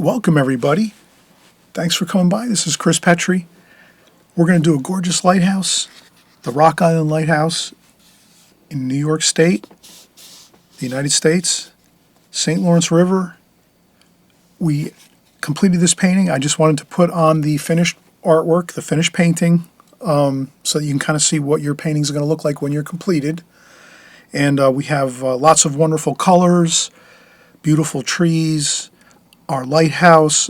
welcome everybody. Thanks for coming by. This is Chris Petri. We're going to do a gorgeous lighthouse, the Rock Island Lighthouse in New York State, the United States, St. Lawrence River. We completed this painting. I just wanted to put on the finished artwork, the finished painting, so that you can kind of see what your paintings are going to look like when you're completed. And we have lots of wonderful colors, beautiful trees, our lighthouse,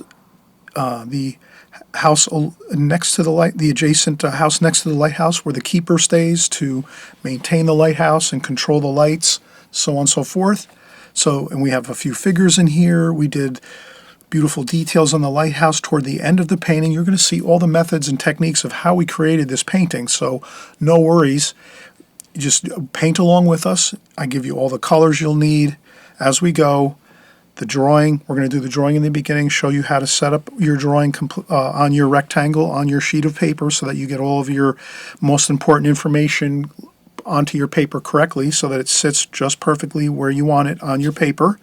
the house next to the adjacent house next to the lighthouse where the keeper stays to maintain the lighthouse and control the lights, so on and so forth. And we have a few figures in here. We did beautiful details on the lighthouse toward the end of the painting. You're going to see all the methods and techniques of how we created this painting, so no worries. Just paint along with us. I give you all the colors you'll need as we go. The drawing, we're going to do the drawing in the beginning, show you how to set up your drawing on your rectangle, on your sheet of paper, so that you get all of your most important information onto your paper correctly, so that it sits just perfectly where you want it on your paper.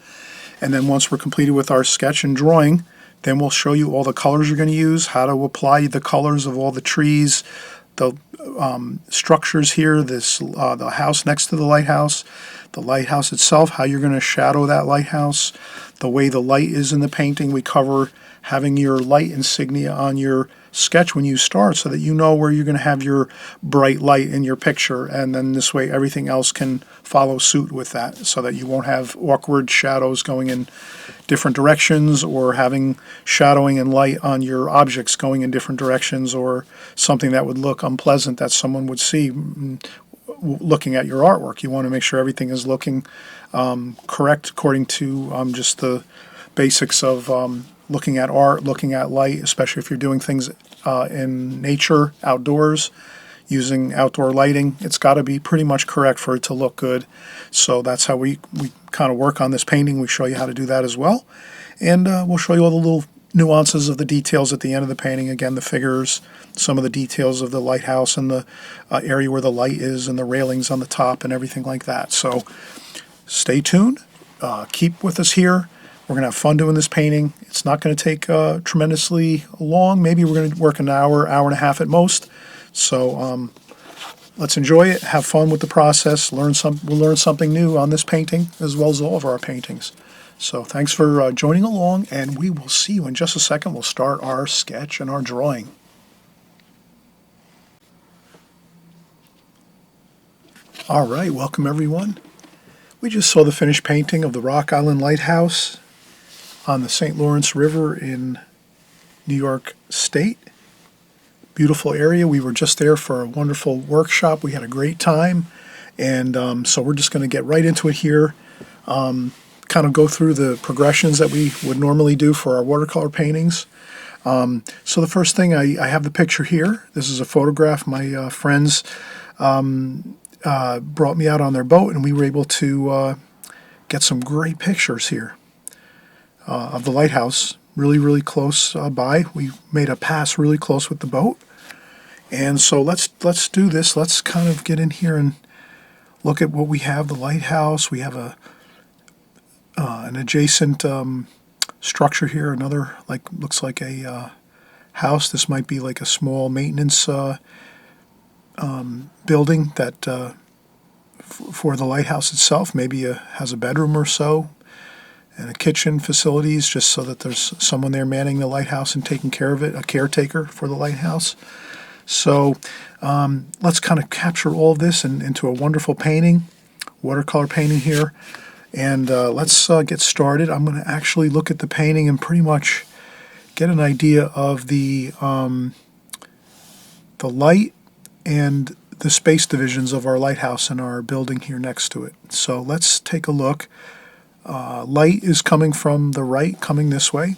And then once we're completed with our sketch and drawing, then we'll show you all the colors you're going to use, how to apply the colors of all the trees, the structures here, the house next to the lighthouse itself, how you're going to shadow that lighthouse, the way the light is in the painting. We cover having your light insignia on your sketch when you start, so that you know where you're going to have your bright light in your picture, and then this way everything else can follow suit with that, so that you won't have awkward shadows going in different directions, or having shadowing and light on your objects going in different directions, or something that would look unpleasant that someone would see looking at your artwork. You want to make sure everything is looking correct according to just the basics of looking at art, looking at light, especially if you're doing things in nature, outdoors, using outdoor lighting. It's got to be pretty much correct for it to look good. So that's how we kind of work on this painting. We show you how to do that as well. And we'll show you all the little nuances of the details at the end of the painting. Again, the figures, some of the details of the lighthouse and the area where the light is, and the railings on the top and everything like that. So stay tuned. Keep with us here. We're going to have fun doing this painting. It's not going to take tremendously long. Maybe we're going to work an hour, hour and a half at most. So let's enjoy it, have fun with the process, we'll learn something new on this painting as well as all of our paintings. So thanks for joining along, and we will see you in just a second. We'll start our sketch and our drawing. All right, welcome everyone. We just saw the finished painting of the Rock Island Lighthouse on the St. Lawrence River in New York State. Beautiful area. We were just there for a wonderful workshop. We had a great time, and so we're just going to get right into it here. Kind of go through the progressions that we would normally do for our watercolor paintings. So the first thing, I have the picture here. This is a photograph. My friends brought me out on their boat, and we were able to get some great pictures here of the lighthouse, really, really close by. We made a pass really close with the boat. And so let's do this. Let's kind of get in here and look at what we have. The lighthouse. We have an adjacent structure here. Another, looks like a house. This might be like a small maintenance building that for the lighthouse itself. Maybe has a bedroom or so, and a kitchen facilities, just so that there's someone there manning the lighthouse and taking care of it, a caretaker for the lighthouse. So let's kind of capture all of this into a wonderful painting, watercolor painting here. And let's get started. I'm going to actually look at the painting and pretty much get an idea of the light and the space divisions of our lighthouse and our building here next to it. So let's take a look. Light is coming from the right, coming this way.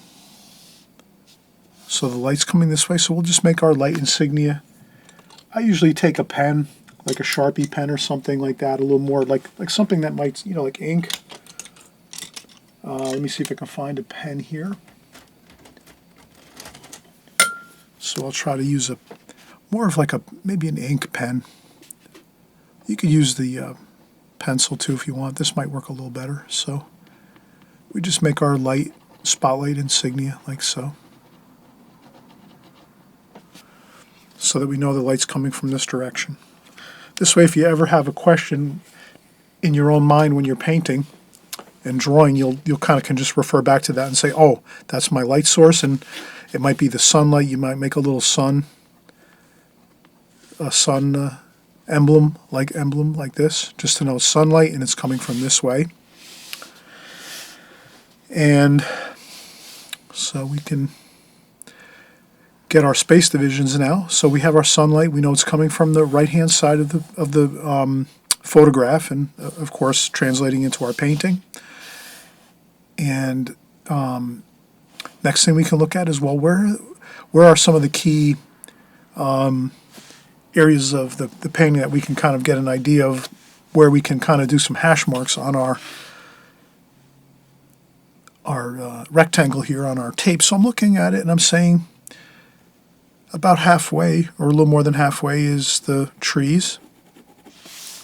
So the light's coming this way, so we'll just make our light insignia. I usually take a pen, like a Sharpie pen or something like that, a little more like something that might, like ink. Let me see if I can find a pen here. So I'll try to use more of maybe an ink pen. You could use the pencil too if you want. This might work a little better. So we just make our light spotlight insignia, like so. So that we know the light's coming from this direction. This way, if you ever have a question in your own mind when you're painting and drawing, you'll kind of can just refer back to that and say, oh, that's my light source, and it might be the sunlight. You might make a little sun emblem like this, just to know sunlight and it's coming from this way. And so we can get our space divisions now. So we have our sunlight. We know it's coming from the right-hand side of the photograph, and of course translating into our painting. And next thing we can look at is, well, where are some of the key areas of the painting that we can kind of get an idea of where we can kind of do some hash marks on our rectangle here on our tape. So I'm looking at it and I'm saying about halfway, or a little more than halfway, is the trees.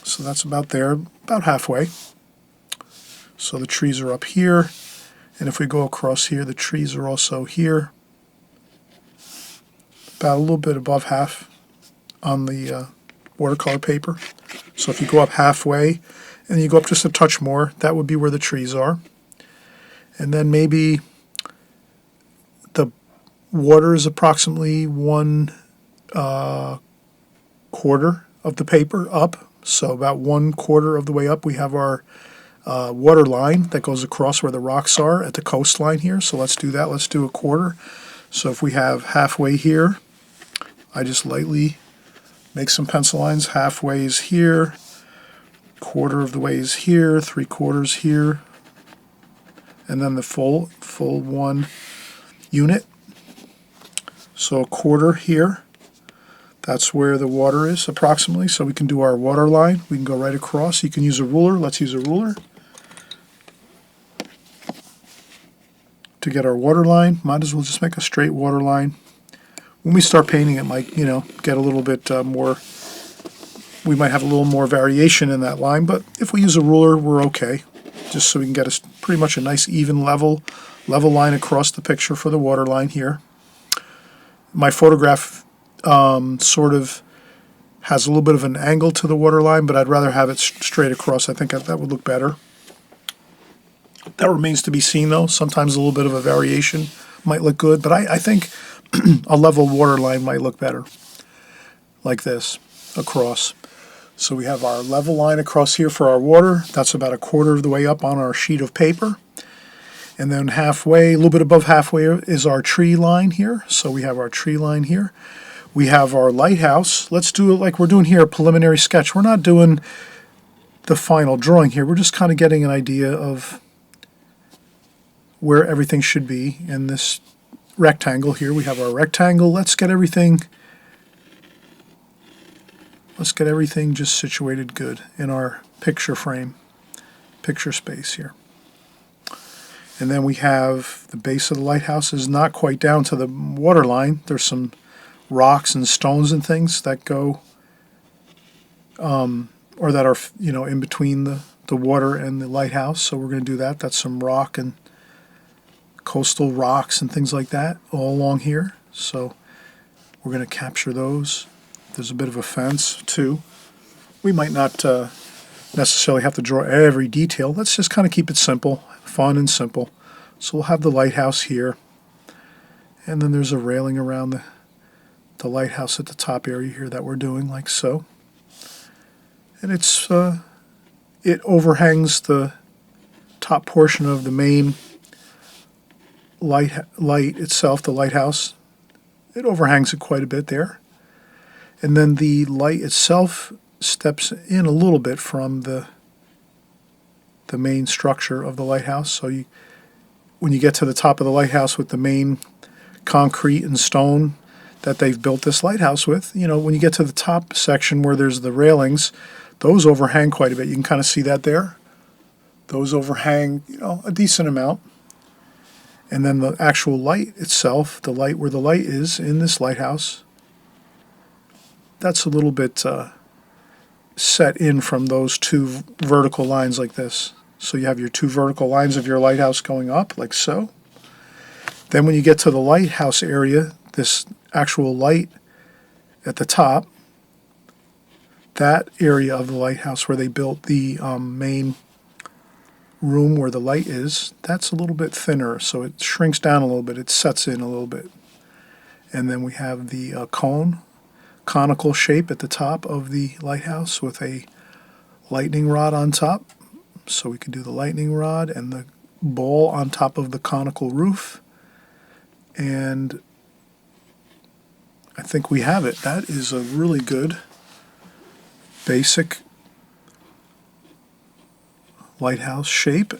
So that's about there, about halfway. So the trees are up here, and if we go across here, the trees are also here, about a little bit above half on the watercolor paper. So if you go up halfway and you go up just a touch more, that would be where the trees are. And then maybe the water is approximately 1/4 of the paper up. So about 1/4 of the way up, we have our water line that goes across where the rocks are at the coastline here. So let's do that. Let's do 1/4. So if we have halfway here, I just lightly make some pencil lines. Halfway is here, 1/4 of the way is here, 3/4 here, and then the full 1 unit. So 1/4 here. That's where the water is approximately. So we can do our water line. We can go right across. You can use a ruler. Let's use a ruler to get our water line. Might as well just make a straight water line. When we start painting, it might, get a little bit more. We might have a little more variation in that line, but if we use a ruler, we're okay. Just so we can get pretty much a nice even level line across the picture for the water line here. My photograph sort of has a little bit of an angle to the water line, but I'd rather have it straight across. I think that would look better. That remains to be seen, though. Sometimes a little bit of a variation might look good, but I think a level water line might look better, like this, across. So we have our level line across here for our water. That's about 1/4 of the way up on our sheet of paper. And then halfway, a little bit above halfway, is our tree line here. So we have our tree line here. We have our lighthouse. Let's do it like we're doing here, a preliminary sketch. We're not doing the final drawing here. We're just kind of getting an idea of where everything should be in this rectangle here. We have our rectangle. Let's get everything just situated good in our picture frame, picture space here. And then we have the base of the lighthouse is not quite down to the water line. There's some rocks and stones and things that go, or that are, in between the water and the lighthouse. So we're going to do that. That's some rock and coastal rocks and things like that all along here. So we're going to capture those. There's a bit of a fence too. We might not necessarily have to draw every detail. Let's just kind of keep it simple, fun and simple. So we'll have the lighthouse here, and then there's a railing around the lighthouse at the top area here that we're doing, like so. And it overhangs the top portion of the main light itself, the lighthouse. It overhangs it quite a bit there. And then the light itself steps in a little bit from the main structure of the lighthouse. So when you get to the top of the lighthouse with the main concrete and stone that they've built this lighthouse with, when you get to the top section where there's the railings, those overhang quite a bit. You can kind of see that there. Those overhang, a decent amount. And then the actual light itself, the light where the light is in this lighthouse, that's a little bit set in from those two vertical lines like this. So you have your two vertical lines of your lighthouse going up, like so. Then when you get to the lighthouse area, this actual light at the top, that area of the lighthouse where they built the main room where the light is, that's a little bit thinner, so it shrinks down a little bit, it sets in a little bit. And then we have the conical shape at the top of the lighthouse with a lightning rod on top. So we could do the lightning rod and the ball on top of the conical roof. And I think we have it. That is a really good basic lighthouse shape,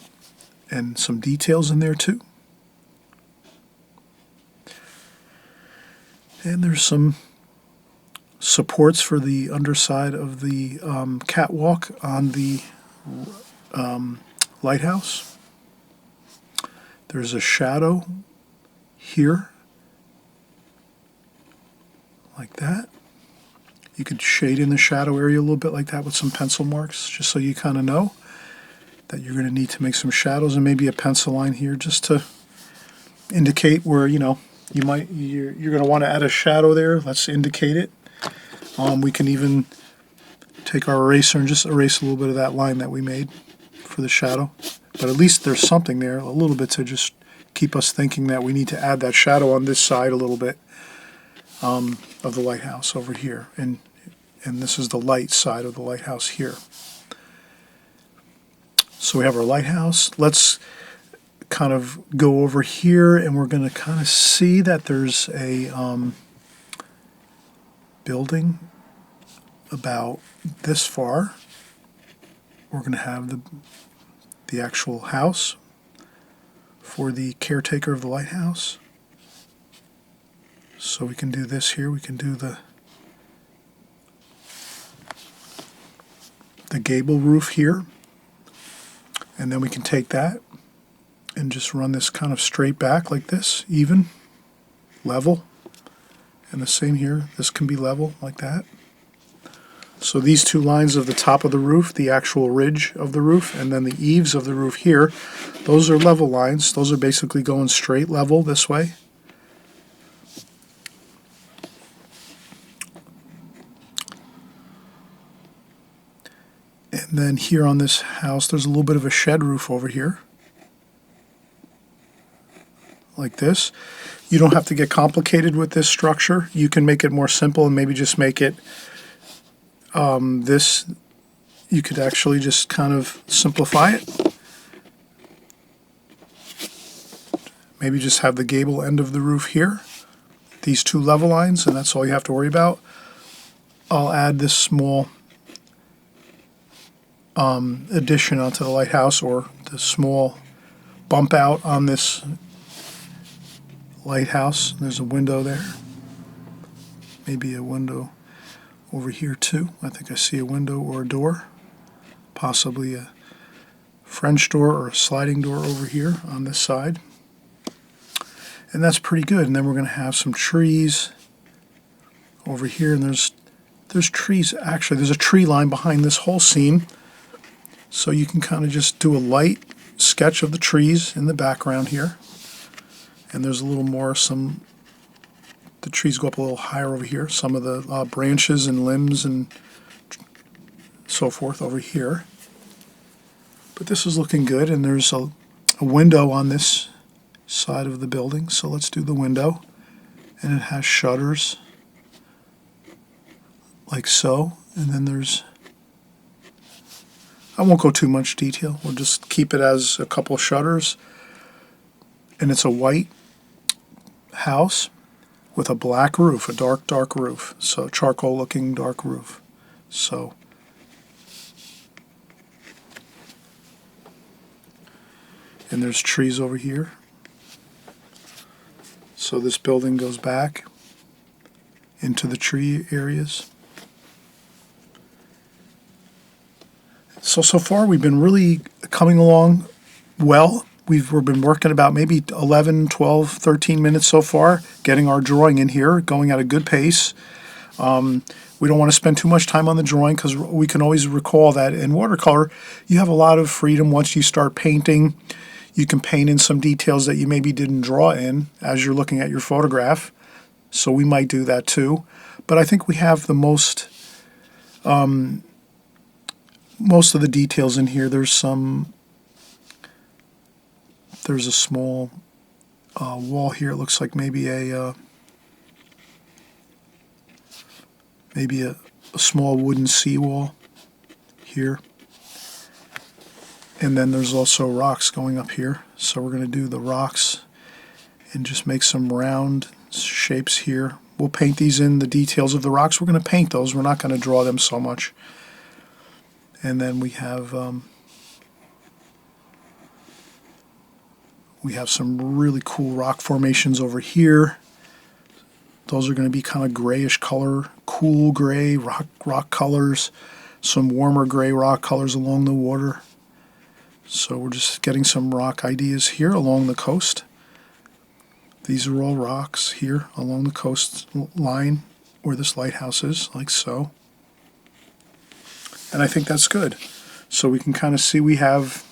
and some details in there too. And there's some supports for the underside of the catwalk on the lighthouse. There's a shadow here, like that. You could shade in the shadow area a little bit like that with some pencil marks, just so you kind of know that you're going to need to make some shadows, and maybe a pencil line here just to indicate where, you know, you're going to want to add a shadow there. Let's indicate it. We can even take our eraser and just erase a little bit of that line that we made for the shadow. But at least there's something there, a little bit, to just keep us thinking that we need to add that shadow on this side a little bit of the lighthouse over here. And this is the light side of the lighthouse here. So we have our lighthouse. Let's kind of go over here, and we're going to kind of see that there's a building about this far. We're going to have the actual house for the caretaker of the lighthouse. So we can do this here. We can do the gable roof here. And then we can take that and just run this kind of straight back like this, even, level. And the same here, this can be level like that. So these two lines of the top of the roof, the actual ridge of the roof, and then the eaves of the roof here, those are level lines. Those are basically going straight level this way. And then here on this house, there's a little bit of a shed roof over here, like this. You don't have to get complicated with this structure. You can make it more simple and maybe just make it this. You could actually just kind of simplify it. Maybe just have the gable end of the roof here, these two level lines, and that's all you have to worry about. I'll add this small addition onto the lighthouse, or the small bump out on this lighthouse. There's a window there, maybe a window over here too. I think I see a window or a door, possibly a French door or a sliding door over here on this side. And that's pretty good. And then we're going to have some trees over here, and there's trees. Actually, there's a tree line behind this whole scene. So you can kind of just do a light sketch of the trees in the background here. And there's a little more, the trees go up a little higher over here. Some of the branches and limbs and so forth over here. But this is looking good, and there's a window on this side of the building. So let's do the window. And it has shutters, like so. And then I won't go too much detail. We'll just keep it as a couple shutters. And it's a white house with a black roof, a dark roof. So charcoal looking dark roof. So and there's trees over here. So this building goes back into the tree areas. So far we've been really coming along well. We've been working about maybe 11, 12, 13 minutes so far, getting our drawing in here, going at a good pace. We don't want to spend too much time on the drawing because we can always recall that in watercolor, you have a lot of freedom once you start painting. You can paint in some details that you maybe didn't draw in as you're looking at your photograph. So we might do that too. But I think we have the most of the details in here. There's a small wall here. It looks like maybe a small wooden seawall here. And then there's also rocks going up here. So we're going to do the rocks and just make some round shapes here. We'll paint these in, the details of the rocks. We're going to paint those. We're not going to draw them so much. And then we have some really cool rock formations over here. Those are going to be kind of grayish color, cool gray rock colors, some warmer gray rock colors along the water. So we're just getting some rock ideas here along the coast. These are all rocks here along the coastline where this lighthouse is, like so. And I think that's good. So we can kind of see we have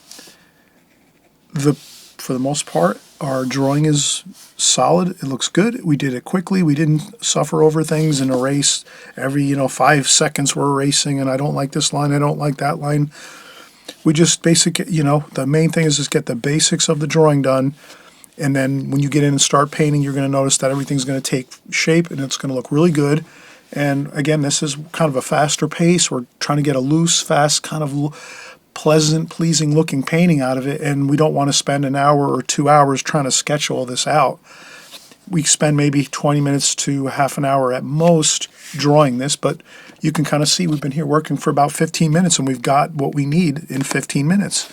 for the most part, our drawing is solid. It looks good. We did it quickly. We didn't suffer over things and erase every 5 seconds we're erasing, and I don't like this line, I don't like that line. We just the main thing is just get the basics of the drawing done, and then when you get in and start painting, you're going to notice that everything's going to take shape and it's going to look really good. And again, this is kind of a faster pace. We're trying to get a loose, fast, kind of pleasant, pleasing looking painting out of it, and we don't want to spend an hour or 2 hours trying to sketch all this out. We spend maybe 20 minutes to half an hour at most drawing this, but you can kind of see we've been here working for about 15 minutes and we've got what we need in 15 minutes.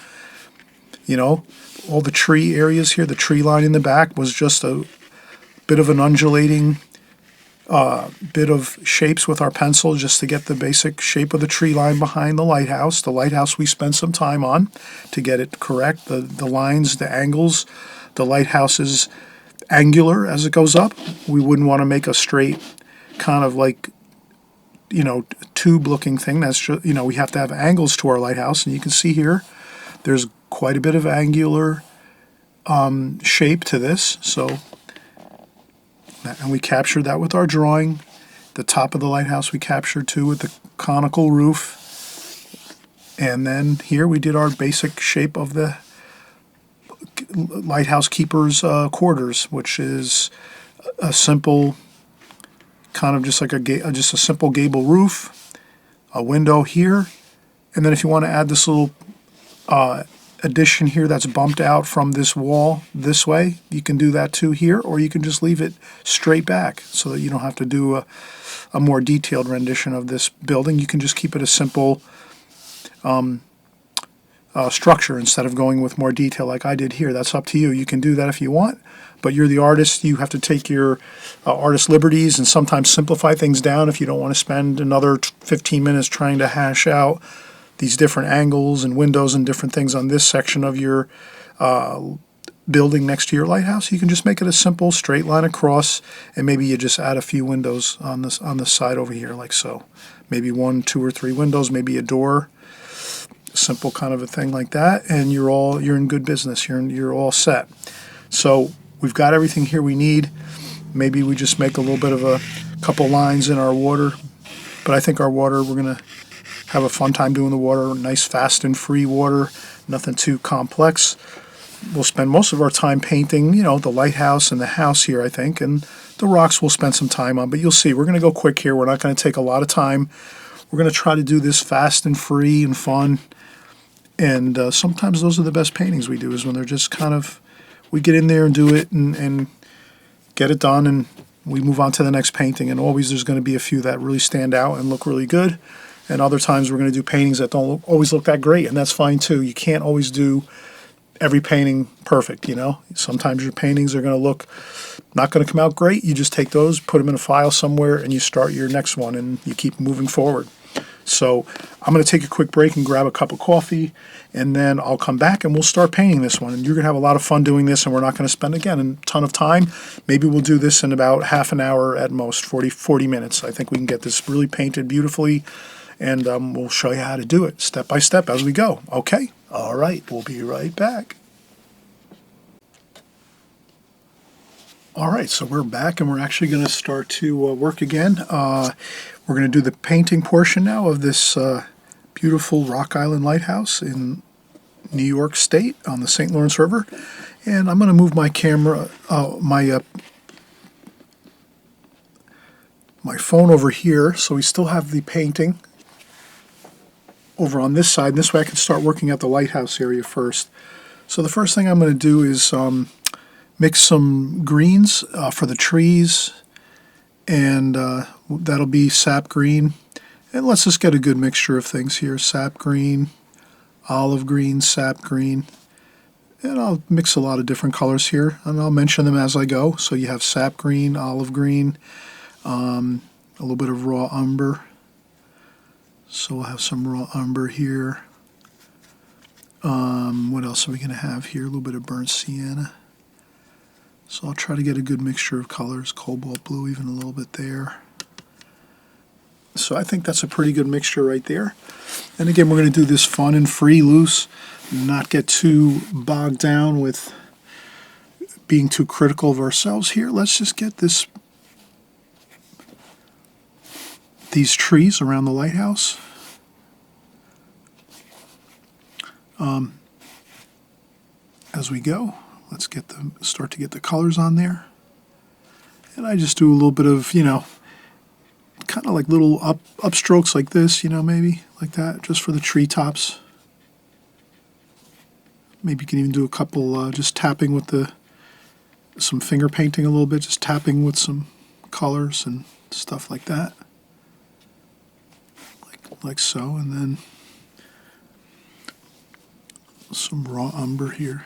All the tree areas here, the tree line in the back was just a bit of an undulating bit of shapes with our pencil just to get the basic shape of the tree line behind the lighthouse. The lighthouse we spent some time on to get it correct. The lines, the angles, the lighthouse is angular as it goes up. We wouldn't want to make a straight kind of like, tube looking thing. That's just, we have to have angles to our lighthouse, and you can see here there's quite a bit of angular shape to this. So, and we captured that with our drawing. The top of the lighthouse we captured too with the conical roof. And then here we did our basic shape of the lighthouse keeper's quarters, which is a simple kind of just like just a simple gable roof, a window here, and then if you want to add this little addition here that's bumped out from this wall this way, you can do that too here, or you can just leave it straight back so that you don't have to do a more detailed rendition of this building. You can just keep it a simple structure instead of going with more detail like I did here. That's up to you. You can do that if you want, but you're the artist. You have to take your artist liberties and sometimes simplify things down if you don't want to spend another 15 minutes trying to hash out these different angles and windows and different things on this section of your building next to your lighthouse. You can just make it a simple straight line across, and maybe you just add a few windows on the side over here like so. Maybe 1, 2, or 3 windows, maybe a door. Simple kind of a thing like that, and you're in good business. You're all set. So we've got everything here we need. Maybe we just make a little bit of a couple lines in our water, but I think our water, we're gonna have a fun time doing the water. Nice, fast and free water, nothing too complex. We'll spend most of our time painting, the lighthouse and the house here, I think, and the rocks we'll spend some time on. But you'll see, we're gonna go quick here. We're not gonna take a lot of time. We're gonna try to do this fast and free and fun. And sometimes those are the best paintings we do, is when they're just kind of, we get in there and do it and get it done, and we move on to the next painting. And always there's going to be a few that really stand out and look really good. And other times we're going to do paintings that don't always look that great, and that's fine too. You can't always do every painting perfect, Sometimes your paintings are going to look not going to come out great. You just take those, put them in a file somewhere, and you start your next one, and you keep moving forward. So I'm going to take a quick break and grab a cup of coffee, and then I'll come back and we'll start painting this one. And you're going to have a lot of fun doing this, and we're not going to spend, again, a ton of time. Maybe we'll do this in about half an hour at most, 40 minutes. I think we can get this really painted beautifully, and we'll show you how to do it step by step as we go. Okay? All right. We'll be right back. All right, so we're back and we're actually going to start to work again. We're going to do the painting portion now of this beautiful Rock Island Lighthouse in New York State on the St. Lawrence River. And I'm going to move my camera, my phone over here, so we still have the painting over on this side. This way I can start working at the lighthouse area first. So the first thing I'm going to do is mix some greens for the trees, and that'll be sap green. And let's just get a good mixture of things here. Sap green, olive green, sap green. And I'll mix a lot of different colors here, and I'll mention them as I go. So you have sap green, olive green, a little bit of raw umber. So we'll have some raw umber here. What else are we going to have here? A little bit of burnt sienna. So I'll try to get a good mixture of colors, cobalt blue, even a little bit there. So I think that's a pretty good mixture right there. And again, we're going to do this fun and free, loose, not get too bogged down with being too critical of ourselves here. Let's just get these trees around the lighthouse. As we go. Let's start to get the colors on there. And I just do a little bit of, kind of like little upstrokes like this, maybe like that, just for the treetops. Maybe you can even do a couple, just tapping with some finger painting a little bit, just tapping with some colors and stuff like that. Like so, and then some raw umber here.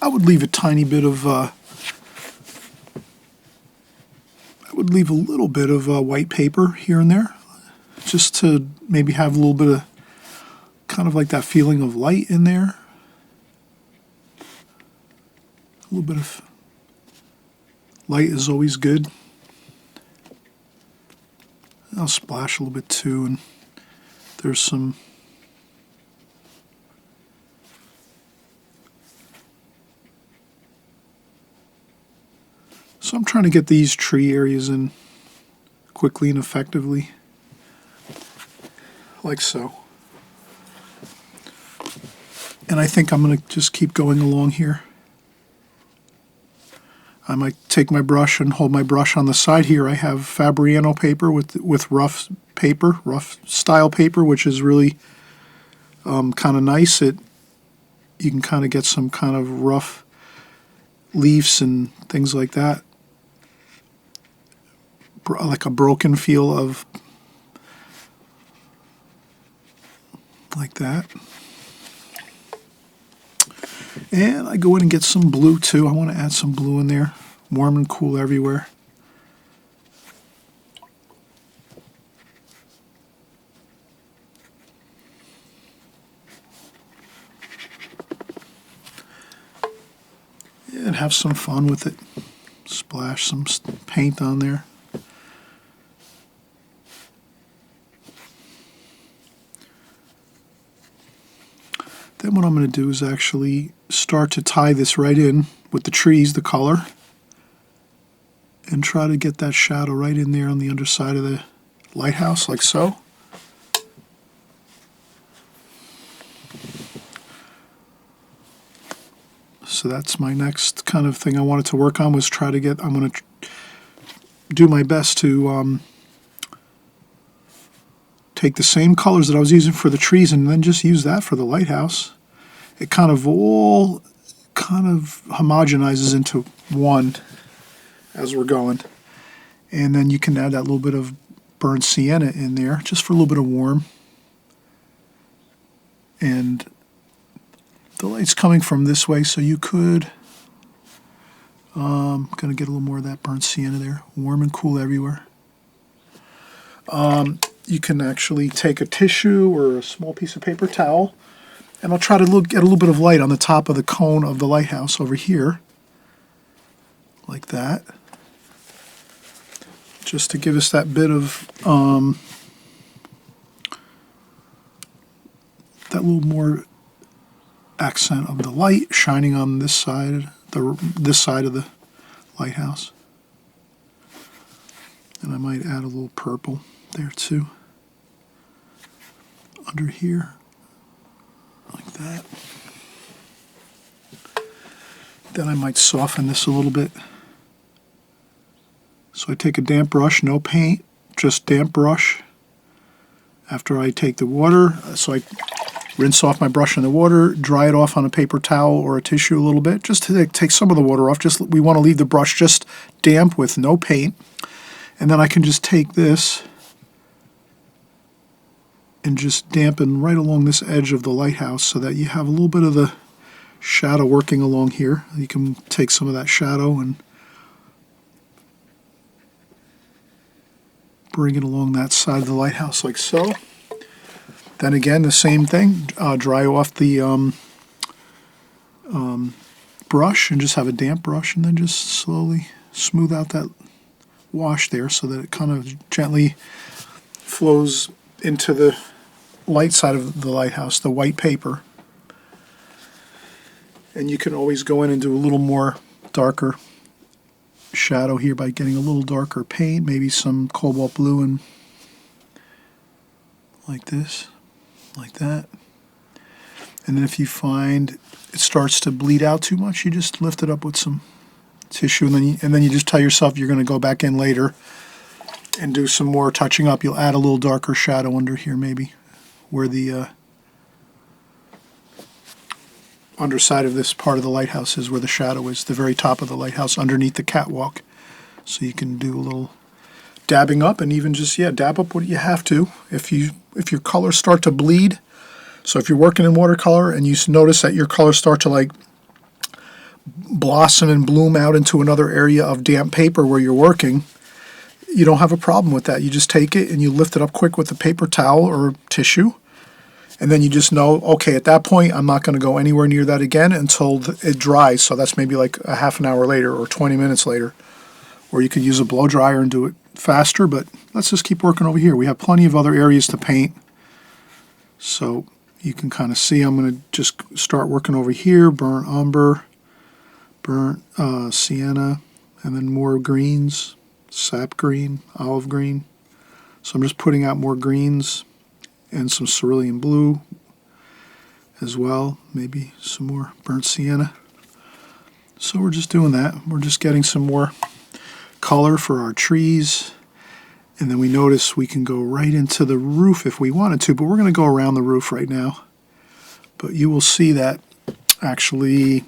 I would leave a tiny bit of, I would leave a little bit of white paper here and there, just to maybe have a little bit of, kind of like that feeling of light in there. A little bit of light is always good. I'll splash a little bit too, and there's some So I'm trying to get these tree areas in quickly and effectively, like so. And I think I'm going to just keep going along here. I might take my brush and hold my brush on the side here. I have Fabriano paper with rough paper, rough style paper, which is really kind of nice. You can kind of get some kind of rough leaves and things like that. Like a broken feel of, like that. And I go in and get some blue too. I want to add some blue in there. Warm and cool everywhere. And have some fun with it. Splash some paint on there. Then what I'm going to do is actually start to tie this right in with the trees, the color, and try to get that shadow right in there on the underside of the lighthouse, like so. So that's my next kind of thing I wanted to work on, was try to get, I'm going to do my best to take the same colors that I was using for the trees and then just use that for the lighthouse. It kind of all kind of homogenizes into one as we're going. And then you can add that little bit of burnt sienna in there just for a little bit of warm. And the light's coming from this way, so you could, going to get a little more of that burnt sienna there. Warm and cool everywhere. You can actually take a tissue or a small piece of paper towel, and I'll try to get a little bit of light on the top of the cone of the lighthouse over here, like that, just to give us that bit of that little more accent of the light shining on this side, this side of the lighthouse. And I might add a little purple there too, under here, like that. Then I might soften this a little bit. So I take a damp brush, no paint, just damp brush. After I take the water, so I rinse off my brush in the water, dry it off on a paper towel or a tissue a little bit, just to take some of the water off. Just we want to leave the brush just damp with no paint. And then I can just take this and just dampen right along this edge of the lighthouse so that you have a little bit of the shadow working along here. You can take some of that shadow and bring it along that side of the lighthouse like so. Then again, the same thing, dry off the brush and just have a damp brush, and then just slowly smooth out that wash there so that it kind of gently flows into the light side of the lighthouse, the white paper. And you can always go in and do a little more darker shadow here by getting a little darker paint, maybe some cobalt blue, and like this, like that. And then if you find it starts to bleed out too much, you just lift it up with some tissue, and then you just tell yourself you're going to go back in later and do some more touching up. You'll add a little darker shadow under here, maybe where the underside of this part of the lighthouse is, where the shadow is, the very top of the lighthouse underneath the catwalk. So you can do a little dabbing up, and even just, yeah, dab up what you have to. If your colors start to bleed, so if you're working in watercolor and you notice that your colors start to like blossom and bloom out into another area of damp paper where you're working, you don't have a problem with that. You just take it and you lift it up quick with a paper towel or tissue, and then you just know, okay, at that point I'm not going to go anywhere near that again until it dries. So that's maybe like a half an hour later or 20 minutes later. Or you could use a blow dryer and do it faster, but let's just keep working over here. We have plenty of other areas to paint. So you can kind of see I'm going to just start working over here, burnt umber, burnt sienna, and then more greens, sap green, olive green. So I'm just putting out more greens and some cerulean blue as well, maybe some more burnt sienna. So we're just doing that. We're just getting some more color for our trees. And then we notice we can go right into the roof if we wanted to, but we're going to go around the roof right now. But you will see that actually,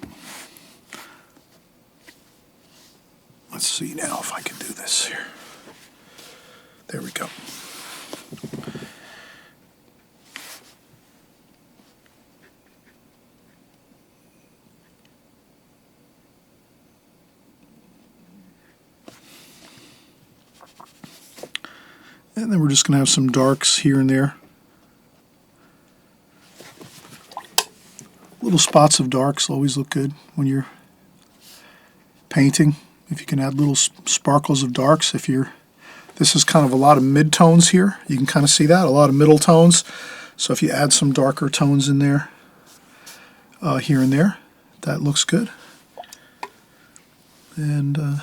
let's see now if I can do this here. There we go. And then we're just going to have some darks here and there. Little spots of darks always look good when you're painting. If you can add little sparkles of darks. This is kind of a lot of mid-tones here. You can kind of see that, a lot of middle tones. So if you add some darker tones in there, here and there, that looks good. And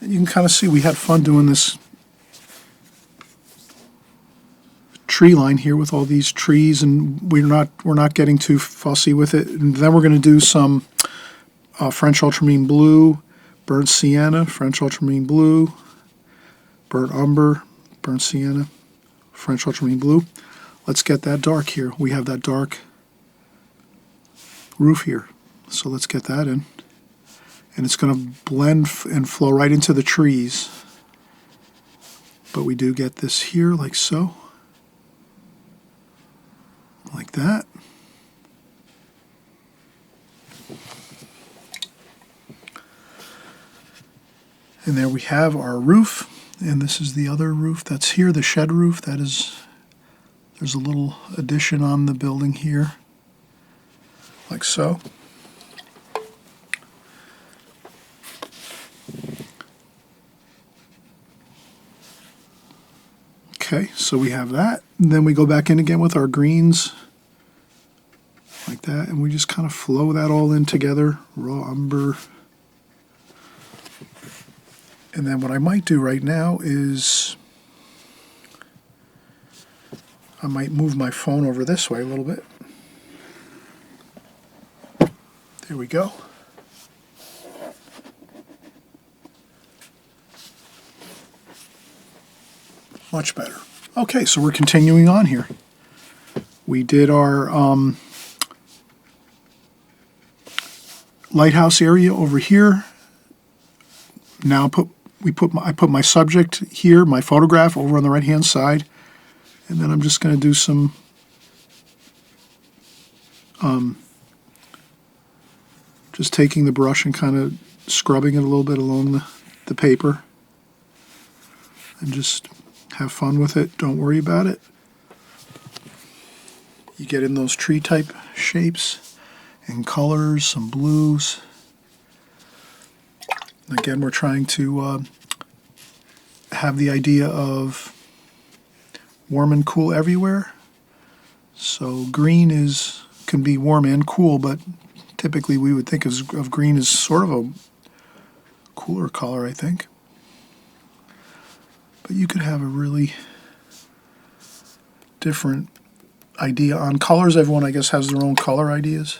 you can kind of see we had fun doing this tree line here with all these trees, and we're not getting too fussy with it. And then we're going to do some French ultramarine blue, burnt sienna, French ultramarine blue, burnt umber, burnt sienna, French ultramarine blue. Let's get that dark here. We have that dark roof here, so let's get that in. And it's going to blend and flow right into the trees. But we do get this here like so. Like that. And there we have our roof. And this is the other roof that's here, the shed roof. There's a little addition on the building here. like so. Okay, so we have that. And then we go back in again with our greens, like that, and we just kind of flow that all in together, raw umber. And then what I might do right now is I might move my phone over this way a little bit. There we go. Much better. Okay, so we're continuing on here. We did our lighthouse area over here. Now I put my subject here, my photograph over on the right-hand side, and then I'm just going to do some just taking the brush and kind of scrubbing it a little bit along the paper, and just have fun with it. Don't worry about it. You get in those tree type shapes and colors, some blues. Again, we're trying to have the idea of warm and cool everywhere. So green can be warm and cool, but typically we would think of green as sort of a cooler color, I think. But you could have a really different idea on colors. Everyone, I guess, has their own color ideas.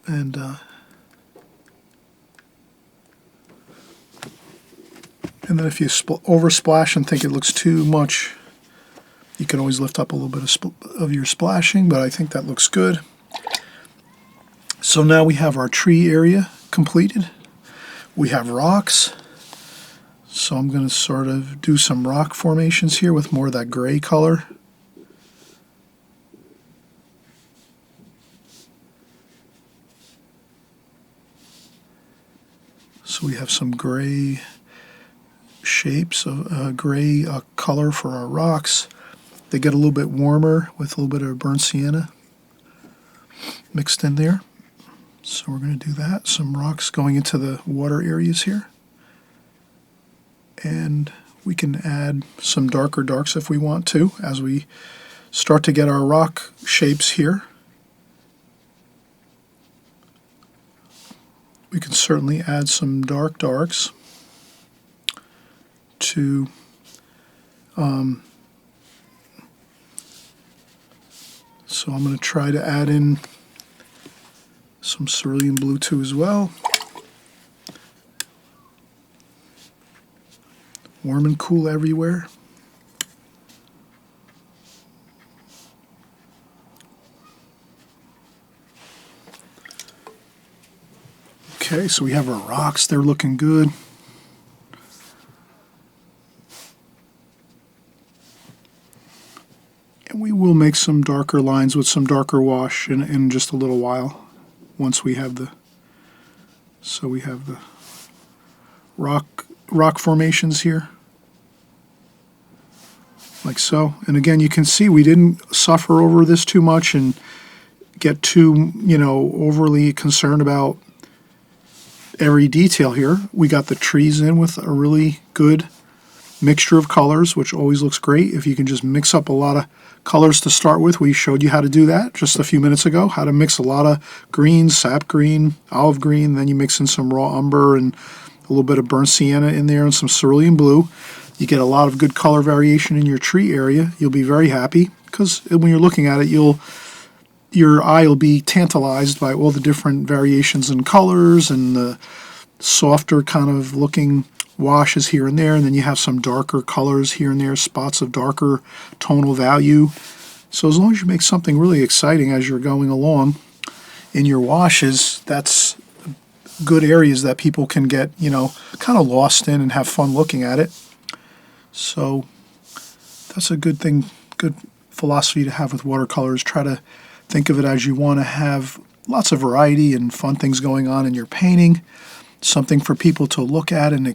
And then if you oversplash and think it looks too much, you can always lift up a little bit of your splashing, but I think that looks good. So now we have our tree area completed. We have rocks. So I'm going to sort of do some rock formations here with more of that gray color. So we have some gray shapes of gray color for our rocks. They get a little bit warmer with a little bit of burnt sienna mixed in there. So we're going to do that. Some rocks going into the water areas here. And we can add some darker darks if we want to as we start to get our rock shapes here. We can certainly add some darks to so I'm going to try to add in some cerulean blue too as well. Warm and cool everywhere. Okay, so we have our rocks. They're looking good. And we will make some darker lines with some darker wash in just a little while once we have the, so we have the rock formations here, like so. And again, you can see we didn't suffer over this too much and get too, overly concerned about every detail here. We got the trees in with a really good mixture of colors, which always looks great if you can just mix up a lot of colors to start with. We showed you how to do that just a few minutes ago, how to mix a lot of greens, sap green, olive green, then you mix in some raw umber and a little bit of burnt sienna in there and some cerulean blue. You get a lot of good color variation in your tree area. You'll be very happy because when you're looking at it, your eye will be tantalized by all the different variations in colors and the softer kind of looking washes here and there, and then you have some darker colors here and there, spots of darker tonal value. So as long as you make something really exciting as you're going along in your washes, that's good areas that people can get, kind of lost in and have fun looking at it. So that's a good thing, good philosophy to have with watercolors. Try to think of it as you want to have lots of variety and fun things going on in your painting, something for people to look at and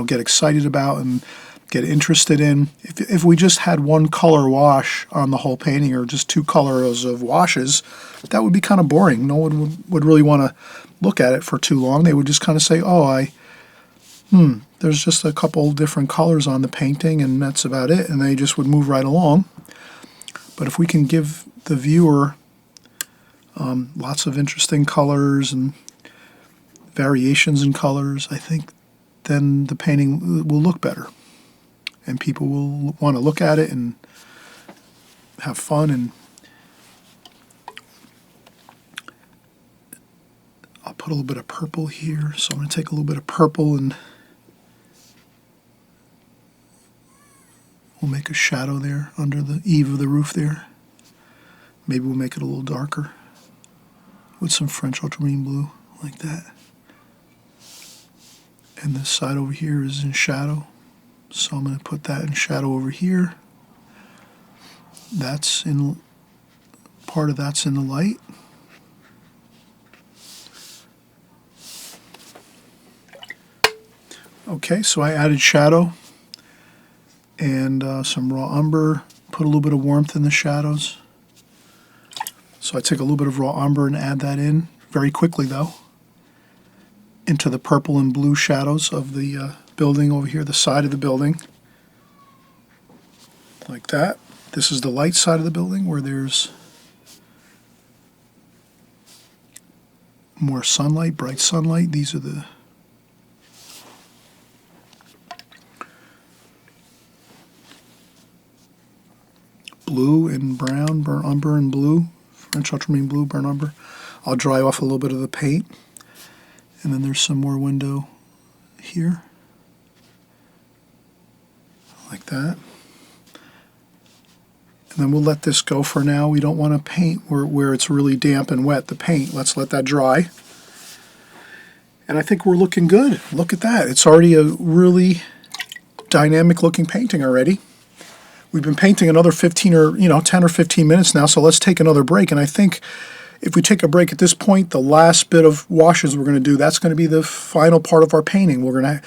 get excited about and get interested in. If we just had one color wash on the whole painting, or just two colors of washes, that would be kind of boring. No one would really want to look at it for too long. They would just kind of say, oh, there's just a couple different colors on the painting, and that's about it, and they just would move right along. But if we can give the viewer lots of interesting colors and variations in colors, I think then the painting will look better, and people will want to look at it and have fun. And I'll put a little bit of purple here, so I'm going to take a little bit of purple and we'll make a shadow there under the eave of the roof there. Maybe we'll make it a little darker with some French ultramarine blue, like that. And this side over here is in shadow, so I'm going to put that in shadow over here. That's in, part of that's in the light. Okay, so I added shadow and some raw umber, put a little bit of warmth in the shadows. So I take a little bit of raw umber and add that in, very quickly though, into the purple and blue shadows of the building over here, the side of the building, like that. This is the light side of the building where there's more sunlight, bright sunlight. These are the blue and brown, burnt umber and blue, French ultramarine blue, burnt umber. I'll dry off a little bit of the paint. And then there's some more window here, like that. And then we'll let this go for now. We don't want to paint where it's really damp and wet, the paint. Let's let that dry. And I think we're looking good. Look at that. It's already a really dynamic looking painting already. We've been painting another 10 or 15 minutes now, so let's take another break. And I think if we take a break at this point, the last bit of washes we're going to do, that's going to be the final part of our painting. We're going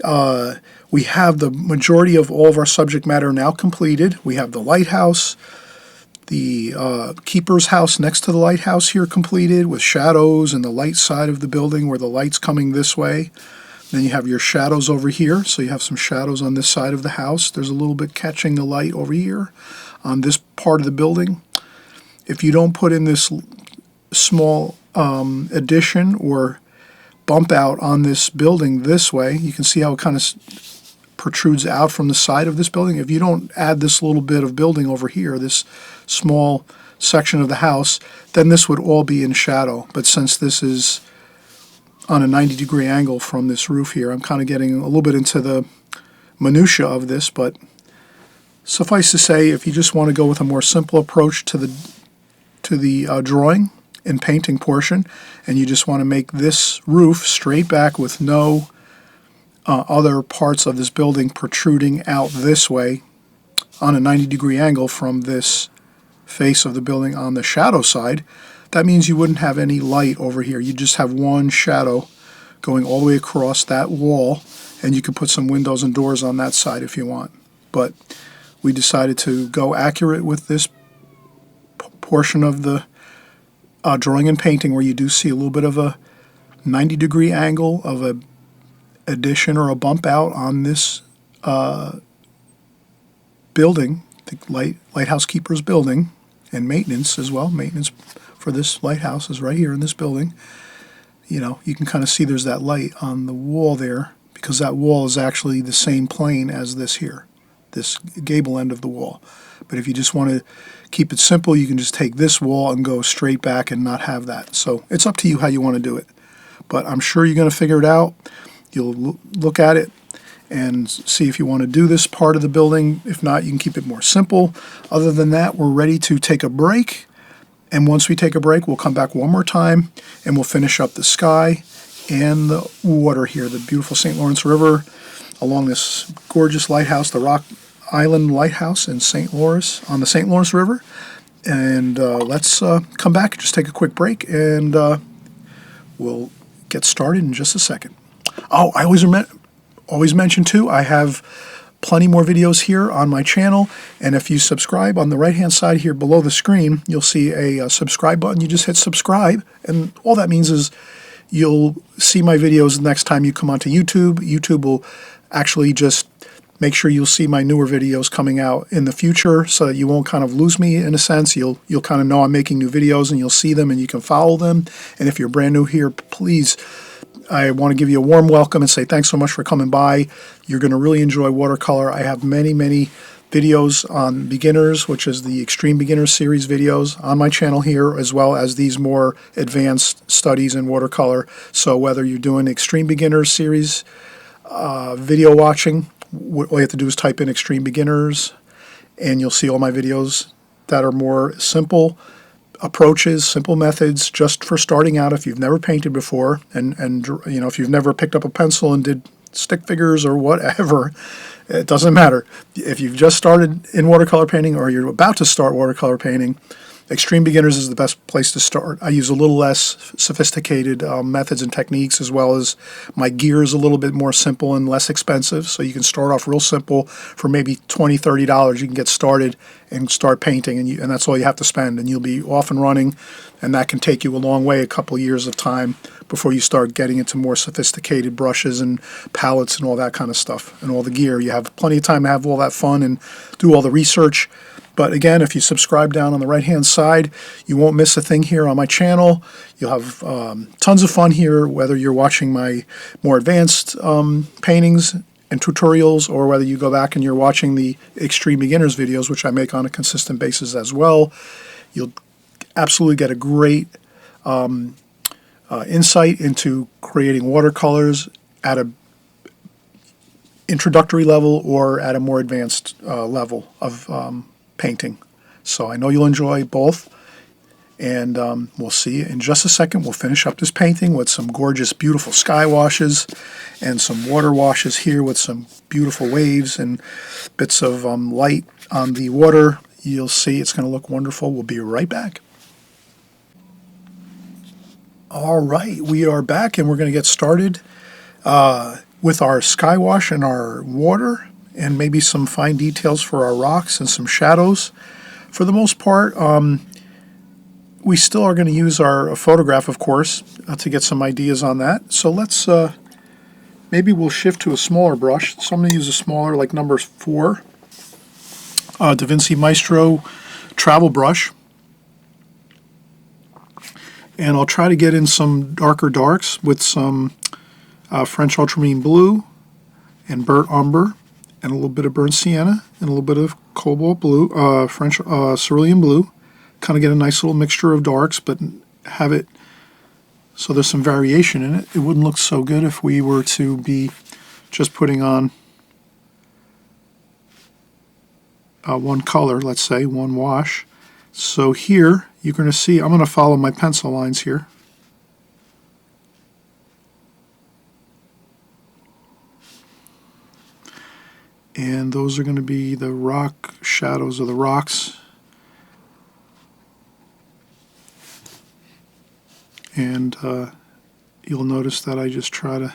to, we have the majority of all of our subject matter now completed. We have the lighthouse, the keeper's house next to the lighthouse here completed with shadows and the light side of the building where the light's coming this way. Then you have your shadows over here, so you have some shadows on this side of the house. There's a little bit catching the light over here on this part of the building. If you don't put in this small addition or bump out on this building this way, you can see how it kind of protrudes out from the side of this building. If you don't add this little bit of building over here, this small section of the house, then this would all be in shadow. But since this is on a 90-degree angle from this roof here, I'm kind of getting a little bit into the minutia of this, but suffice to say, if you just want to go with a more simple approach to the drawing and painting portion, and you just want to make this roof straight back with no other parts of this building protruding out this way on a 90-degree angle from this face of the building on the shadow side, that means you wouldn't have any light over here. You just have one shadow going all the way across that wall, and you could put some windows and doors on that side if you want. But we decided to go accurate with this portion of the drawing and painting where you do see a little bit of a 90-degree angle of a addition or a bump out on this building, the lighthouse keeper's building, and maintenance as well. Maintenance for this lighthouse is right here in this building. You know, you can kind of see there's that light on the wall there because that wall is actually the same plane as this here, this gable end of the wall. But if you just want to keep it simple, you can just take this wall and go straight back and not have that. So it's up to you how you want to do it. But I'm sure you're going to figure it out. You'll look at it and see if you want to do this part of the building. If not, you can keep it more simple. Other than that, we're ready to take a break. And once we take a break, we'll come back one more time and we'll finish up the sky and the water here, the beautiful St. Lawrence River along this gorgeous lighthouse, the Rock Island Lighthouse in St. Lawrence, on the St. Lawrence River. And let's come back, just take a quick break, and we'll get started in just a second. Oh, I always mention too, I have plenty more videos here on my channel, and if you subscribe on the right hand side here below the screen, you'll see a subscribe button. You just hit subscribe, and all that means is you'll see my videos next time you come onto YouTube. YouTube will actually just make sure you'll see my newer videos coming out in the future, so that you won't kind of lose me in a sense. You'll kind of know I'm making new videos, and you'll see them and you can follow them. And if you're brand new here, please, I want to give you a warm welcome and say thanks so much for coming by. You're going to really enjoy watercolor. I have many videos on beginners, which is the Extreme Beginners series videos on my channel here, as well as these more advanced studies in watercolor. So whether you're doing Extreme Beginners series video watching, all you have to do is type in Extreme Beginners, and you'll see all my videos that are more simple approaches, simple methods, just for starting out if you've never painted before, and you know, if you've never picked up a pencil and did stick figures or whatever, it doesn't matter. If you've just started in watercolor painting or you're about to start watercolor painting, Extreme Beginners is the best place to start. I use a little less sophisticated methods and techniques, as well as my gear is a little bit more simple and less expensive. So you can start off real simple for maybe $20, $30. You can get started and start painting, and that's all you have to spend, and you'll be off and running, and that can take you a long way, a couple of years of time before you start getting into more sophisticated brushes and palettes and all that kind of stuff, and all the gear. You have plenty of time to have all that fun and do all the research. But again, if you subscribe down on the right-hand side, you won't miss a thing here on my channel. You'll have tons of fun here, whether you're watching my more advanced paintings and tutorials, or whether you go back and you're watching the Extreme Beginners videos, which I make on a consistent basis as well. You'll absolutely get a great insight into creating watercolors at a introductory level or at a more advanced level of painting. So I know you'll enjoy both, and we'll see you in just a second. We'll finish up this painting with some gorgeous, beautiful sky washes and some water washes here with some beautiful waves and bits of light on the water. You'll see it's going to look wonderful. We'll be right back. All right, we are back, and we're going to get started with our sky wash and our water, and maybe some fine details for our rocks and some shadows. For the most part, we still are going to use our photograph, of course, to get some ideas on that. So let's, maybe we'll shift to a smaller brush. So I'm going to use a smaller, like number 4, Da Vinci Maestro travel brush. And I'll try to get in some darker darks with some French ultramarine blue and burnt umber, and a little bit of burnt sienna, and a little bit of cobalt blue, French cerulean blue. Kind of get a nice little mixture of darks, but have it so there's some variation in it. It wouldn't look so good if we were to be just putting on one color, let's say, one wash. So here, you're going to see, I'm going to follow my pencil lines here. And those are going to be the rock shadows of the rocks. And you'll notice that I just try to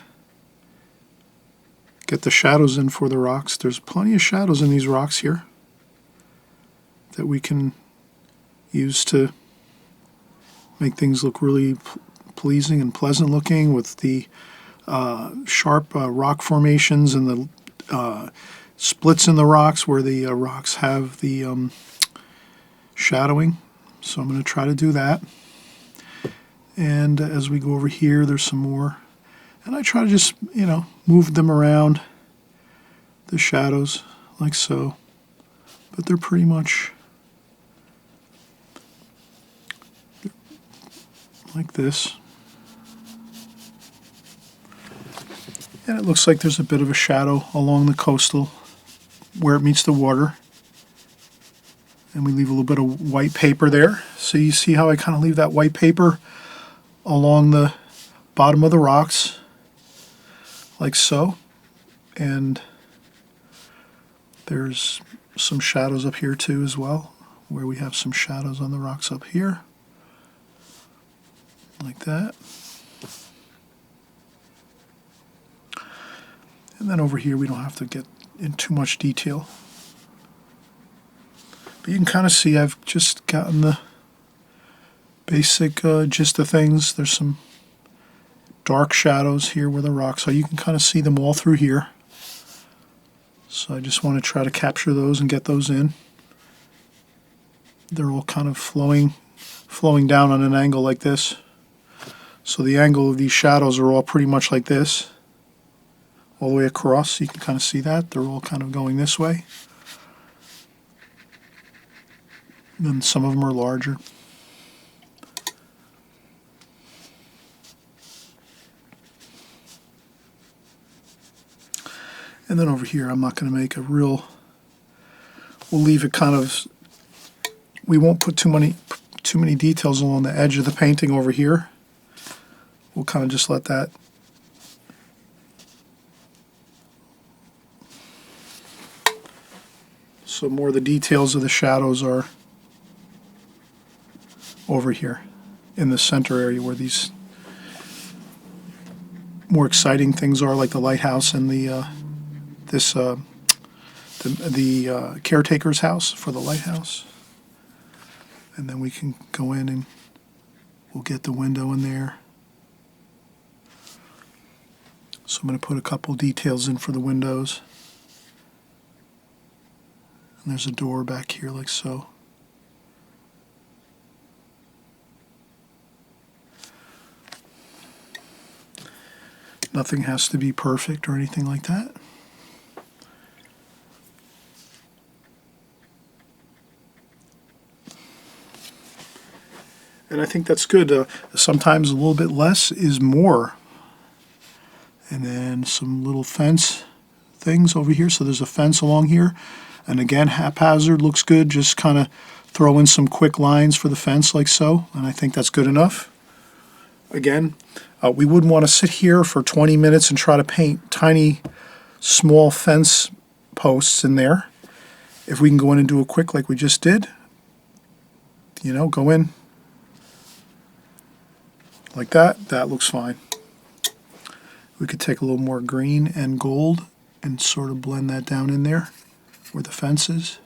get the shadows in for the rocks. There's plenty of shadows in these rocks here that we can use to make things look really pleasing and pleasant looking, with the sharp rock formations and the splits in the rocks where the rocks have the shadowing. So I'm going to try to do that. And as we go over here, there's some more. And I try to just, you know, move them around, the shadows, like so. But they're pretty much like this. And it looks like there's a bit of a shadow along the coastal where it meets the water. And we leave a little bit of white paper there. So you see how I kind of leave that white paper along the bottom of the rocks, like so. And there's some shadows up here too as well, where we have some shadows on the rocks up here, like that. And then over here we don't have to get in too much detail. But you can kind of see I've just gotten the basic gist of things. There's some dark shadows here where the rocks are. You can kind of see them all through here. So I just want to try to capture those and get those in. They're all kind of flowing down on an angle like this. So the angle of these shadows are all pretty much like this, all the way across. You can kind of see that. They're all kind of going this way. And then some of them are larger. And then over here, I'm not going to make a real, we'll leave it kind of, we won't put too many details along the edge of the painting over here. We'll kind of just let that so more of the details of the shadows are over here in the center area where these more exciting things are, like the lighthouse and the caretaker's house for the lighthouse. And then we can go in and we'll get the window in there. So I'm going to put a couple details in for the windows. And there's a door back here like so. Nothing has to be perfect or anything like that. And I think that's good. Sometimes a little bit less is more. And then some little fence things over here. So there's a fence along here. And again, haphazard looks good. Just kind of throw in some quick lines for the fence like so. And I think that's good enough. Again, we wouldn't want to sit here for 20 minutes and try to paint tiny, small fence posts in there. If we can go in and do it quick like we just did, go in like that, that looks fine. We could take a little more green and gold and sort of blend that down in there where the fence is.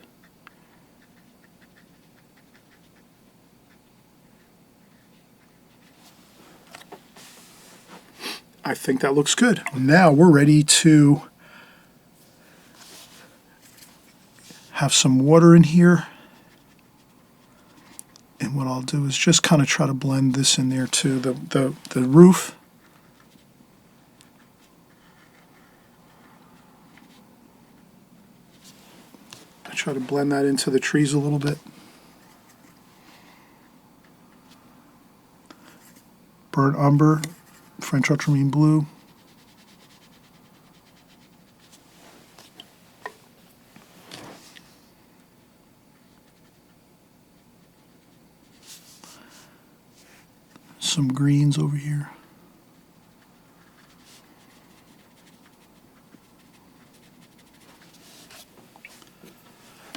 I think that looks good. Now we're ready to have some water in here. And what I'll do is just kind of try to blend this in there too. The roof. I try to blend that into the trees a little bit. Burnt umber, French ultramarine blue. Some greens over here.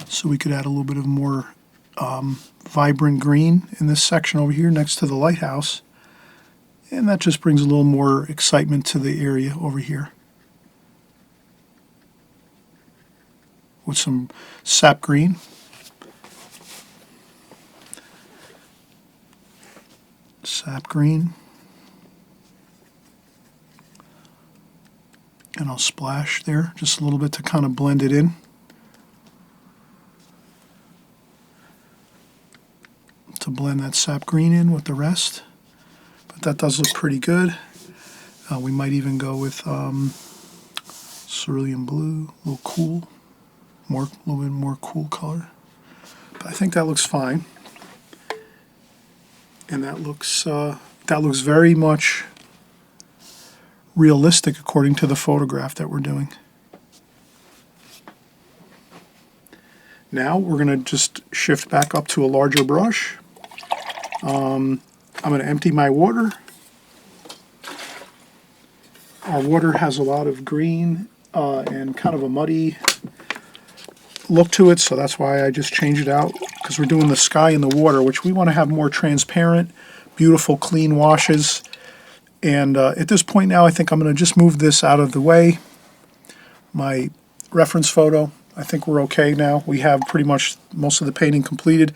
So we could add a little bit of more vibrant green in this section over here next to the lighthouse. And that just brings a little more excitement to the area over here. With some sap green. Sap green. And I'll splash there just a little bit to kind of blend it in. To blend that sap green in with the rest. But that does look pretty good. We might even go with cerulean blue, a little cool, a little bit more cool color. But I think that looks fine. And that looks very much realistic according to the photograph that we're doing. Now we're going to just shift back up to a larger brush. I'm going to empty my water. Our water has a lot of green and kind of a muddy look to it, so that's why I just changed it out, because we're doing the sky and the water, which we want to have more transparent, beautiful, clean washes. And at this point now, I think I'm going to just move this out of the way. My reference photo. I think we're okay now. We have pretty much most of the painting completed.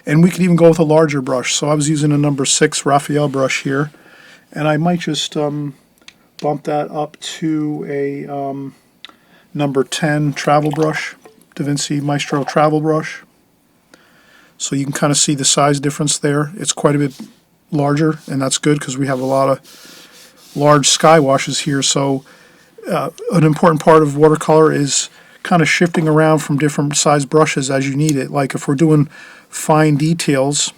And we could even go with a larger brush. So I was using a number 6 Raphael brush here. And I might just bump that up to a number 10 travel brush, Da Vinci Maestro travel brush. So you can kind of see the size difference there. It's quite a bit larger, and that's good because we have a lot of large sky washes here. So an important part of watercolor is kind of shifting around from different size brushes as you need it. Like if we're doing fine details,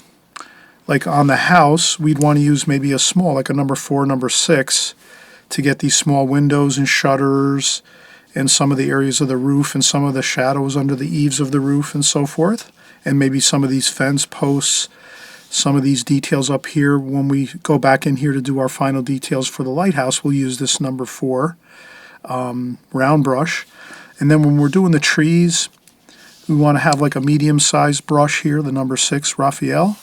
like on the house, we'd want to use maybe a small, like a number 4, number 6, to get these small windows and shutters and some of the areas of the roof and some of the shadows under the eaves of the roof and so forth. And maybe some of these fence posts, some of these details up here. When we go back in here to do our final details for the lighthouse, we'll use this number 4 round brush. And then when we're doing the trees, we want to have like a medium-sized brush here, the number 6 Raphael.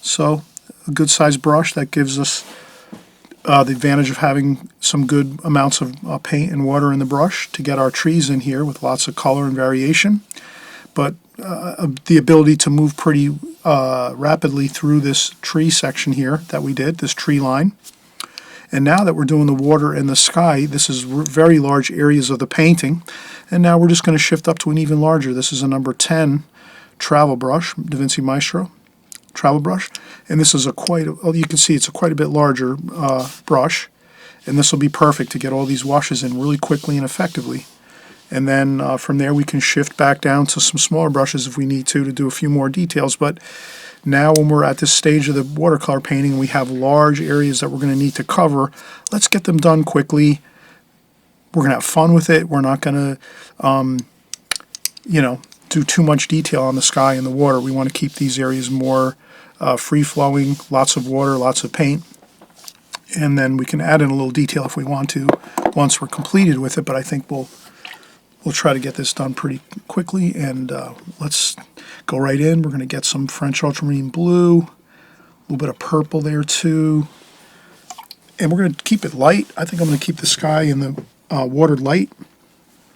So a good-sized brush that gives us the advantage of having some good amounts of paint and water in the brush to get our trees in here with lots of color and variation. But the ability to move pretty rapidly through this tree section here that we did, this tree line. And now that we're doing the water and the sky, this is very large areas of the painting. And now we're just going to shift up to an even larger. This is a number 10 travel brush, Da Vinci Maestro travel brush. And this is you can see it's a quite a bit larger brush. And this will be perfect to get all these washes in really quickly and effectively. And then from there we can shift back down to some smaller brushes if we need to do a few more details. But now when we're at this stage of the watercolor painting, we have large areas that we're going to need to cover. Let's get them done quickly. We're going to have fun with it. We're not going to, do too much detail on the sky and the water. We want to keep these areas more free-flowing, lots of water, lots of paint. And then we can add in a little detail if we want to once we're completed with it. But I think we'll try to get this done pretty quickly, and let's go right in. We're going to get some French ultramarine blue, a little bit of purple there too, and we're going to keep it light. I think I'm going to keep the sky and the water light.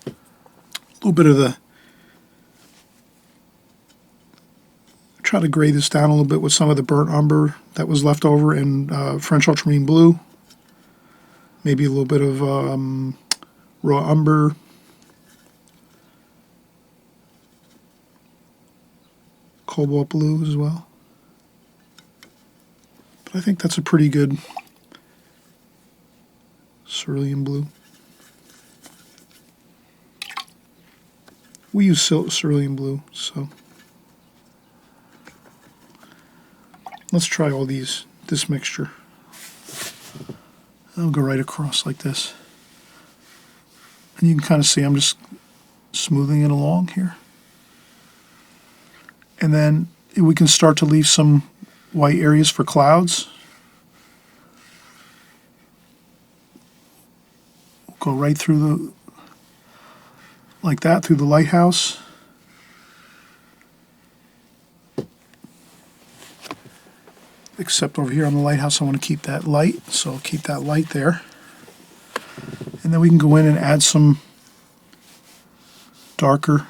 A little bit of try to gray this down a little bit with some of the burnt umber that was left over in French ultramarine blue. Maybe a little bit of raw umber. Cobalt blue as well. But I think that's a pretty good cerulean blue. We use cerulean blue, so let's try all this mixture. I'll go right across like this. And you can kind of see I'm just smoothing it along here. And then we can start to leave some white areas for clouds. Go right through like that, through the lighthouse. Except over here on the lighthouse, I want to keep that light, so I'll keep that light there. And then we can go in and add some darker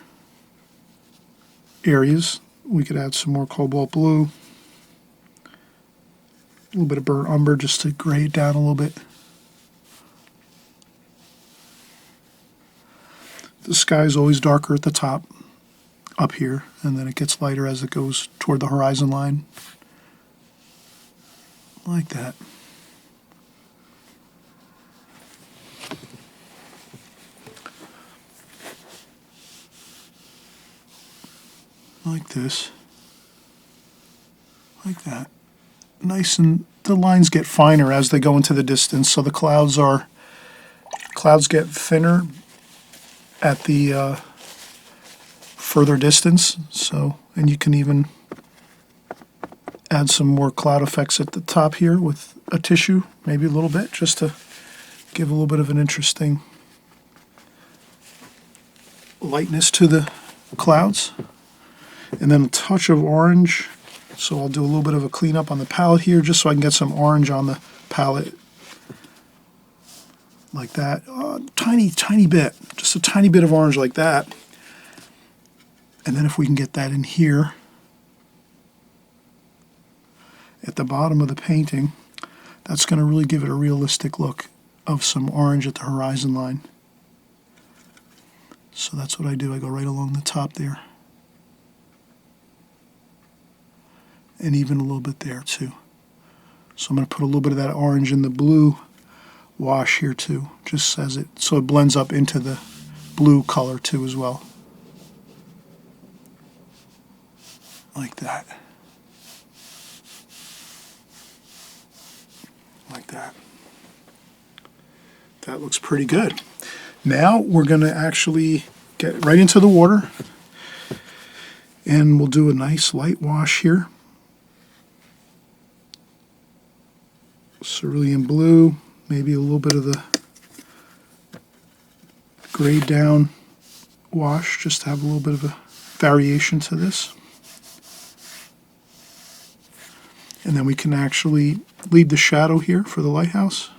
areas. We could add some more cobalt blue, a little bit of burnt umber just to gray it down a little bit. The sky is always darker at the top, up here, and then it gets lighter as it goes toward the horizon line. Like that. Like this. Like that. Nice, and the lines get finer as they go into the distance, so the clouds get thinner at the further distance. So, and you can even add some more cloud effects at the top here with a tissue, maybe a little bit, just to give a little bit of an interesting lightness to the clouds. And then a touch of orange. So I'll do a little bit of a cleanup on the palette here just so I can get some orange on the palette. Like that. Tiny bit. just a tiny bit of orange like that. And then if we can get that in here at the bottom of the painting, that's going to really give it a realistic look of some orange at the horizon line. So that's what I do. I go right along the top there. And even a little bit there too. So I'm going to put a little bit of that orange in the blue wash here too, just as so it blends up into the blue color too as well. Like that. Like that. That looks pretty good. Now we're going to actually get right into the water, and we'll do a nice light wash here. Cerulean blue, maybe a little bit of the grayed down wash, just to have a little bit of a variation to this. And then we can actually leave the shadow here for the lighthouse.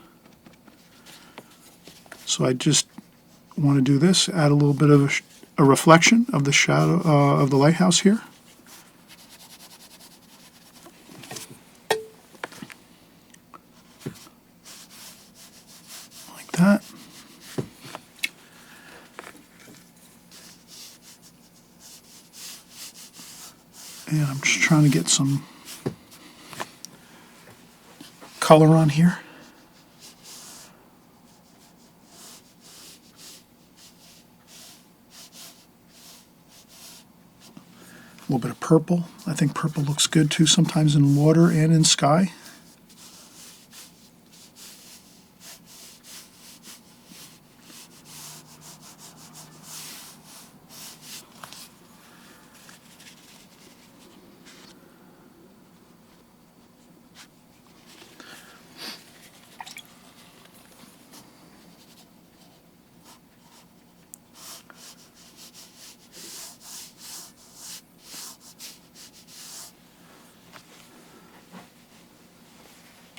So I just want to do this, add a little bit of a reflection of the shadow of the lighthouse here. Like that. And I'm just trying to get some color on here. A little bit of purple. I think purple looks good too, sometimes in water and in sky.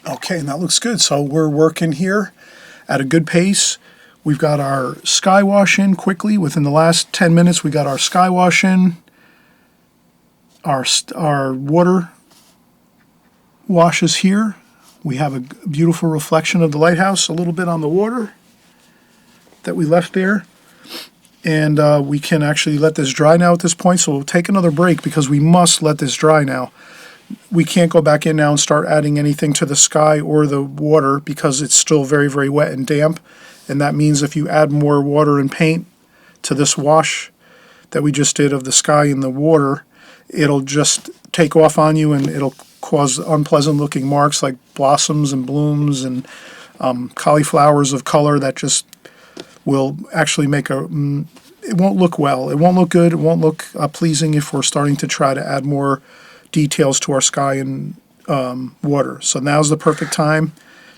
Okay, and that looks good. So we're working here at a good pace. We've got our sky wash in quickly. Within the last 10 minutes, we got our sky wash in. Our water washes here. We have a beautiful reflection of the lighthouse, a little bit on the water that we left there. And we can actually let this dry now at this point. So we'll take another break because we must let this dry now. We can't go back in now and start adding anything to the sky or the water because it's still very, very wet and damp. And that means if you add more water and paint to this wash that we just did of the sky and the water, it'll just take off on you and it'll cause unpleasant looking marks like blossoms and blooms and cauliflowers of color that just will actually make it won't look well. It won't look good. It won't look pleasing if we're starting to try to add more details to our sky and water. So now's the perfect time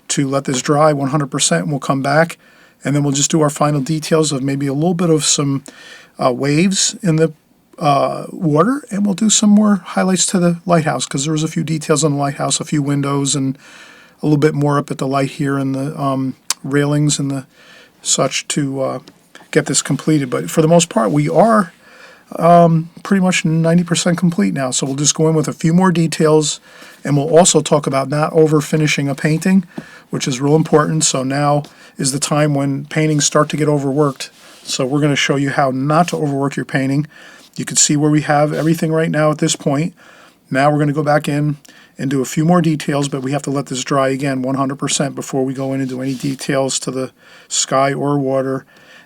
to let this dry 100%, and we'll come back and then we'll just do our final details of maybe a little bit of some waves in the water, and we'll do some more highlights to the lighthouse because there was a few details on the lighthouse, a few windows, and a little bit more up at the light here and the railings and the such to get this completed. But for the most part, we are pretty much 90% complete now. So we'll just go in with a few more details, and we'll also talk about not over finishing a painting, which is real important. So now is the time when paintings start to get overworked. So we're going to show you how not to overwork your painting. You can see where we have everything right now at this point. Now we're going to go back in and do a few more details, but we have to let this dry again 100% before we go in and do any details to the sky or water,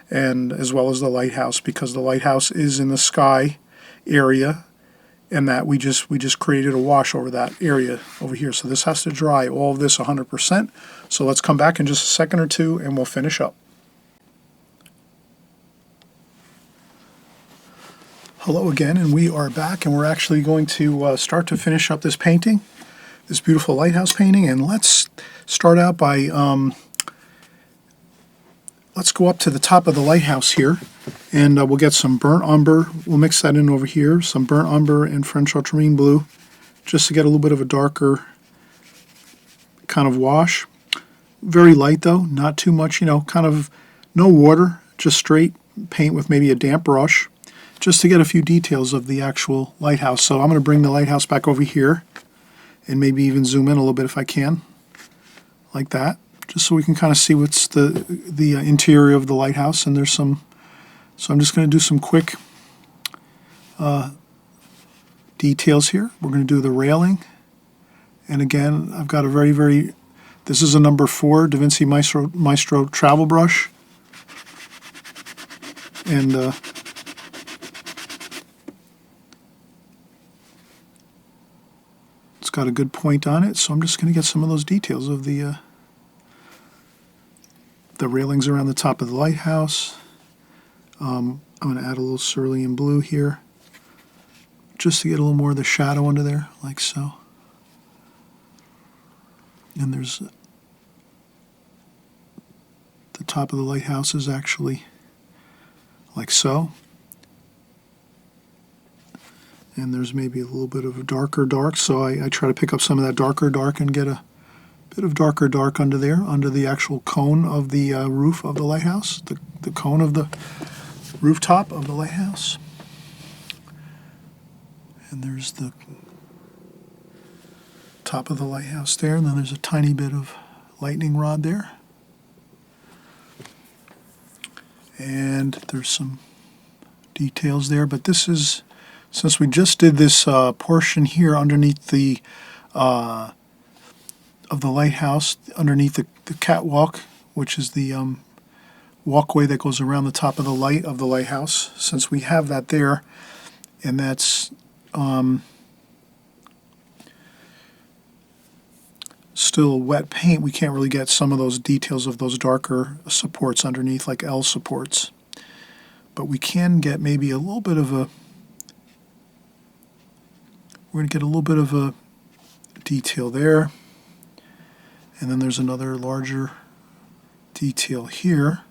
and as well as the lighthouse, because the lighthouse is in the sky area, and that we just created a wash over that area over here. So this has to dry, all of this 100%. So let's come back in just a second or two and we'll finish up. Hello again, and we are back, and we're actually going to start to finish up this painting, this beautiful lighthouse painting. And let's start out by let's go up to the top of the lighthouse here, and we'll get some burnt umber. We'll mix that in over here, some burnt umber and French ultramarine blue, just to get a little bit of a darker kind of wash. Very light though, not too much, kind of no water, just straight paint with maybe a damp brush just to get a few details of the actual lighthouse. So I'm going to bring the lighthouse back over here and maybe even zoom in a little bit if I can, like that, just so we can kind of see what's the interior of the lighthouse. And there's some, so I'm just going to do some quick details here. We're going to do the railing, and again, I've got a very, this is a number 4 Da Vinci Maestro travel brush, and it's got a good point on it, so I'm just going to get some of those details of the railings around the top of the lighthouse. I'm going to add a little cerulean blue here, just to get a little more of the shadow under there, like so. And there's the top of the lighthouse is actually like so. And there's maybe a little bit of a darker dark, so I try to pick up some of that darker dark and get a bit of darker dark under there, under the actual cone of the roof of the lighthouse, the cone of the rooftop of the lighthouse. And there's the top of the lighthouse there, and then there's a tiny bit of lightning rod there. And there's some details there, but this is, since we just did this portion here underneath the of the lighthouse, underneath the catwalk, which is the walkway that goes around the top of the lighthouse, since we have that there, and that's still wet paint, we can't really get some of those details of those darker supports underneath, like L supports. But we can get maybe a little bit of a, we're going to get a little bit of a detail there. And then there's another larger detail here.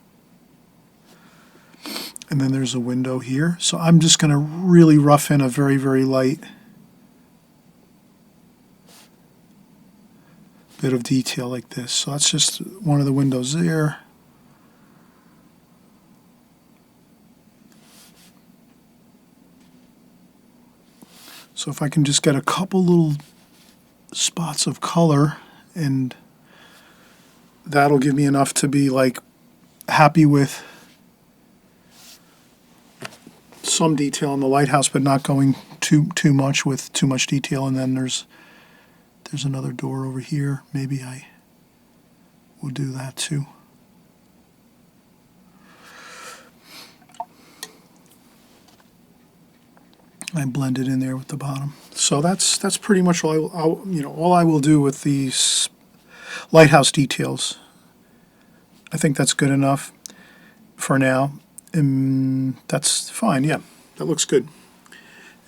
And then there's a window here. So I'm just going to really rough in a very light bit of detail like this. So that's just one of the windows there. So if I can just get a couple little spots of color, and that'll give me enough to be like happy with some detail in the lighthouse, but not going too much with too much detail. And then there's another door over here. Maybe I will do that too. I blend it in there with the bottom. So that's pretty much all I will do with these lighthouse details. I think that's good enough for now. That's fine. Yeah, that looks good.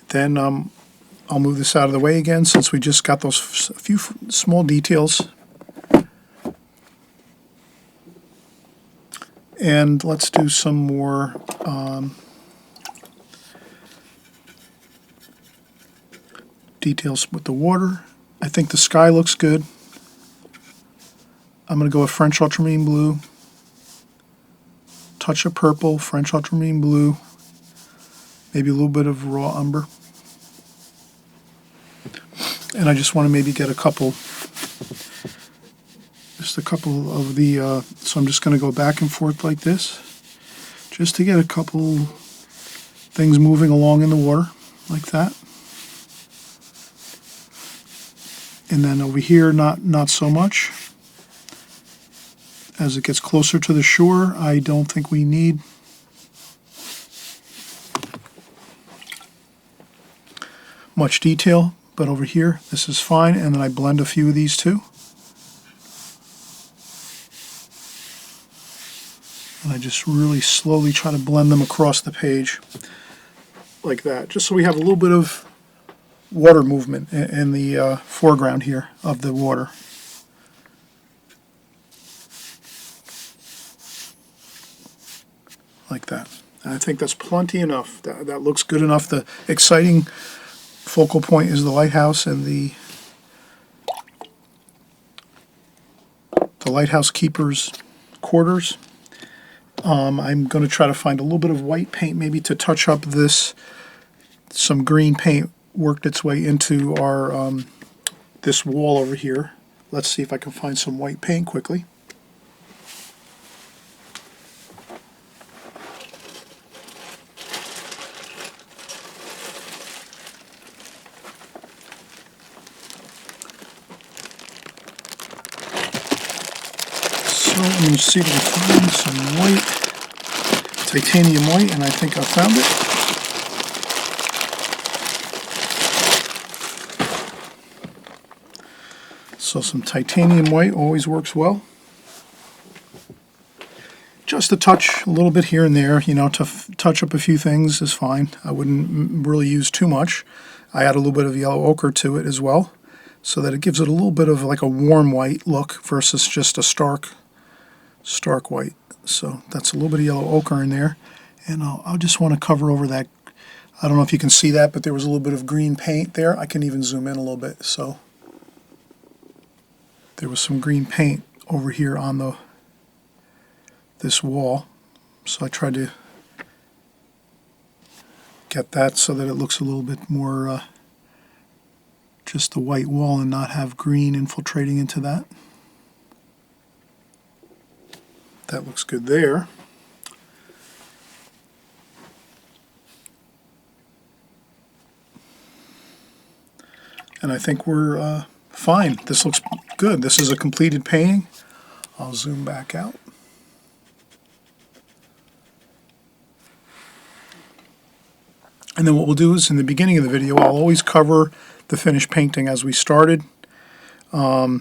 Then I'll move this out of the way again, since we just got those few small details. And let's do some more details with the water. I think the sky looks good. I'm going to go with French ultramarine blue, touch of purple, French ultramarine blue, maybe a little bit of raw umber. And I just want to maybe get just a couple of the, so I'm just going to go back and forth like this, just to get a couple things moving along in the water, like that. And then over here, not so much. As it gets closer to the shore, I don't think we need much detail, but over here, this is fine. And then I blend a few of these too. And I just really slowly try to blend them across the page like that, just so we have a little bit of water movement in the foreground here of the water. Like that. And I think that's plenty enough. That looks good enough. The exciting focal point is the lighthouse and the lighthouse keeper's quarters. I'm going to try to find a little bit of white paint maybe to touch up this. Some green paint worked its way into our this wall over here. Let's see if I can find some white paint quickly. So let me see if I can find some white, titanium white, and I think I found it. So some titanium white always works well. Just a touch, a little bit here and there, you know, to touch up a few things is fine. I wouldn't really use too much. I add a little bit of yellow ochre to it as well, so that it gives it a little bit of like a warm white look versus just a stark white. So that's a little bit of yellow ochre in there. And I'll just want to cover over that. I don't know if you can see that, but there was a little bit of green paint there. I can even zoom in a little bit. So there was some green paint over here on this wall, so I tried to get that so that it looks a little bit more just the white wall and not have green infiltrating into that. That looks good there. And I think we're fine. This looks good. This is a completed painting. I'll zoom back out. And then what we'll do is in the beginning of the video, I'll always cover the finished painting as we started, so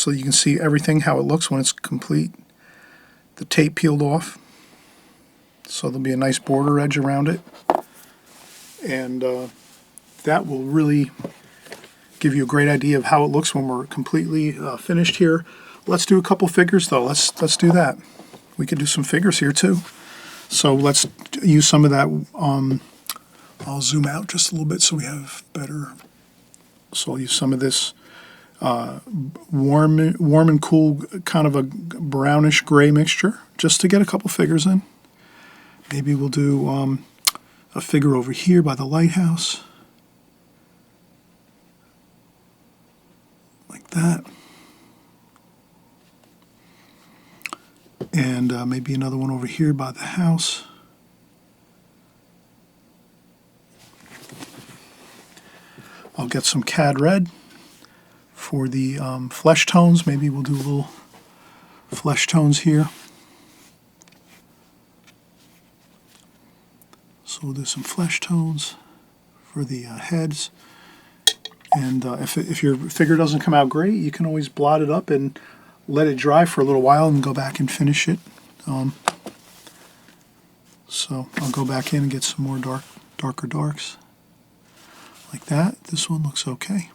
you can see everything, how it looks when it's complete. The tape peeled off, so there'll be a nice border edge around it. And that will really give you a great idea of how it looks when we're completely finished here. Let's do a couple figures though. Let's do that. We could do some figures here too. So let's use some of that. I'll zoom out just a little bit so we have better. So I'll use some of this warm and cool, kind of a brownish gray mixture, just to get a couple figures in. Maybe we'll do a figure over here by the lighthouse, like that, and maybe another one over here by the house. I'll get some cad red for the flesh tones. Maybe we'll do a little flesh tones here. So we'll do some flesh tones for the heads. And if your figure doesn't come out great, you can always blot it up and let it dry for a little while and go back and finish it. So I'll go back in and get some more darker darks. Like that. This one looks okay.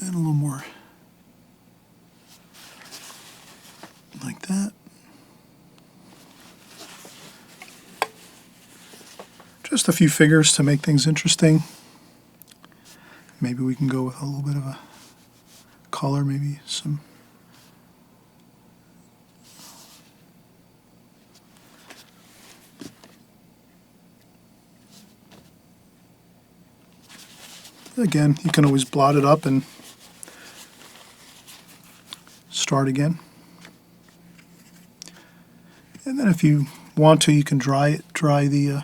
And a little more like that. Just a few figures to make things interesting. Maybe we can go with a little bit of a color, maybe some. Again, you can always blot it up and start again. And then if you want to, you can dry the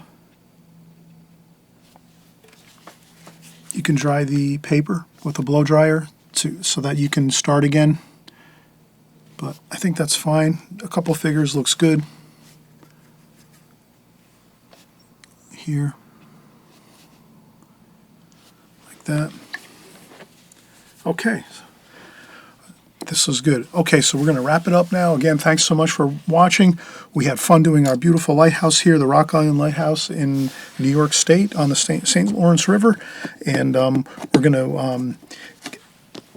paper with a blow dryer so that you can start again. But I think that's fine. A couple figures looks good. Here. That. Okay, this is good. Okay, so we're going to wrap it up now. Again, thanks so much for watching. We had fun doing our beautiful lighthouse here, the Rock Island Lighthouse in New York State on the St. Lawrence River. And we're going to,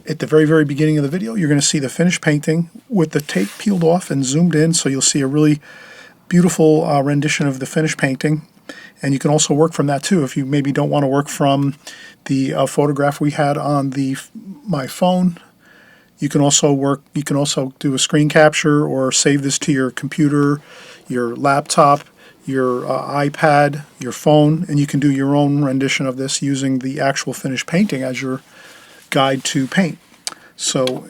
at the very, very beginning of the video, you're going to see the finished painting with the tape peeled off and zoomed in, so you'll see a really beautiful rendition of the finished painting. And you can also work from that too if you maybe don't want to work from the photograph we had on my phone. You can also do a screen capture or save this to your computer, your laptop, your iPad, your phone, and you can do your own rendition of this using the actual finished painting as your guide to paint. So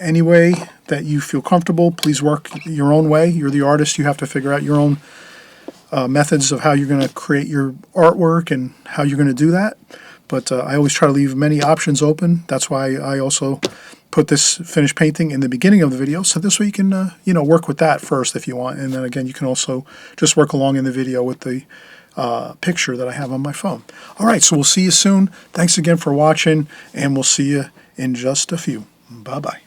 any way that you feel comfortable, please work your own way. You're the artist. You have to figure out your own methods of how you're going to create your artwork and how you're going to do that. But I always try to leave many options open. That's why I also put this finished painting in the beginning of the video, so this way you can work with that first if you want, and then again you can also just work along in the video with the picture that I have on my phone. All right, so we'll see you soon. Thanks again for watching, and we'll see you in just a few. Bye-bye.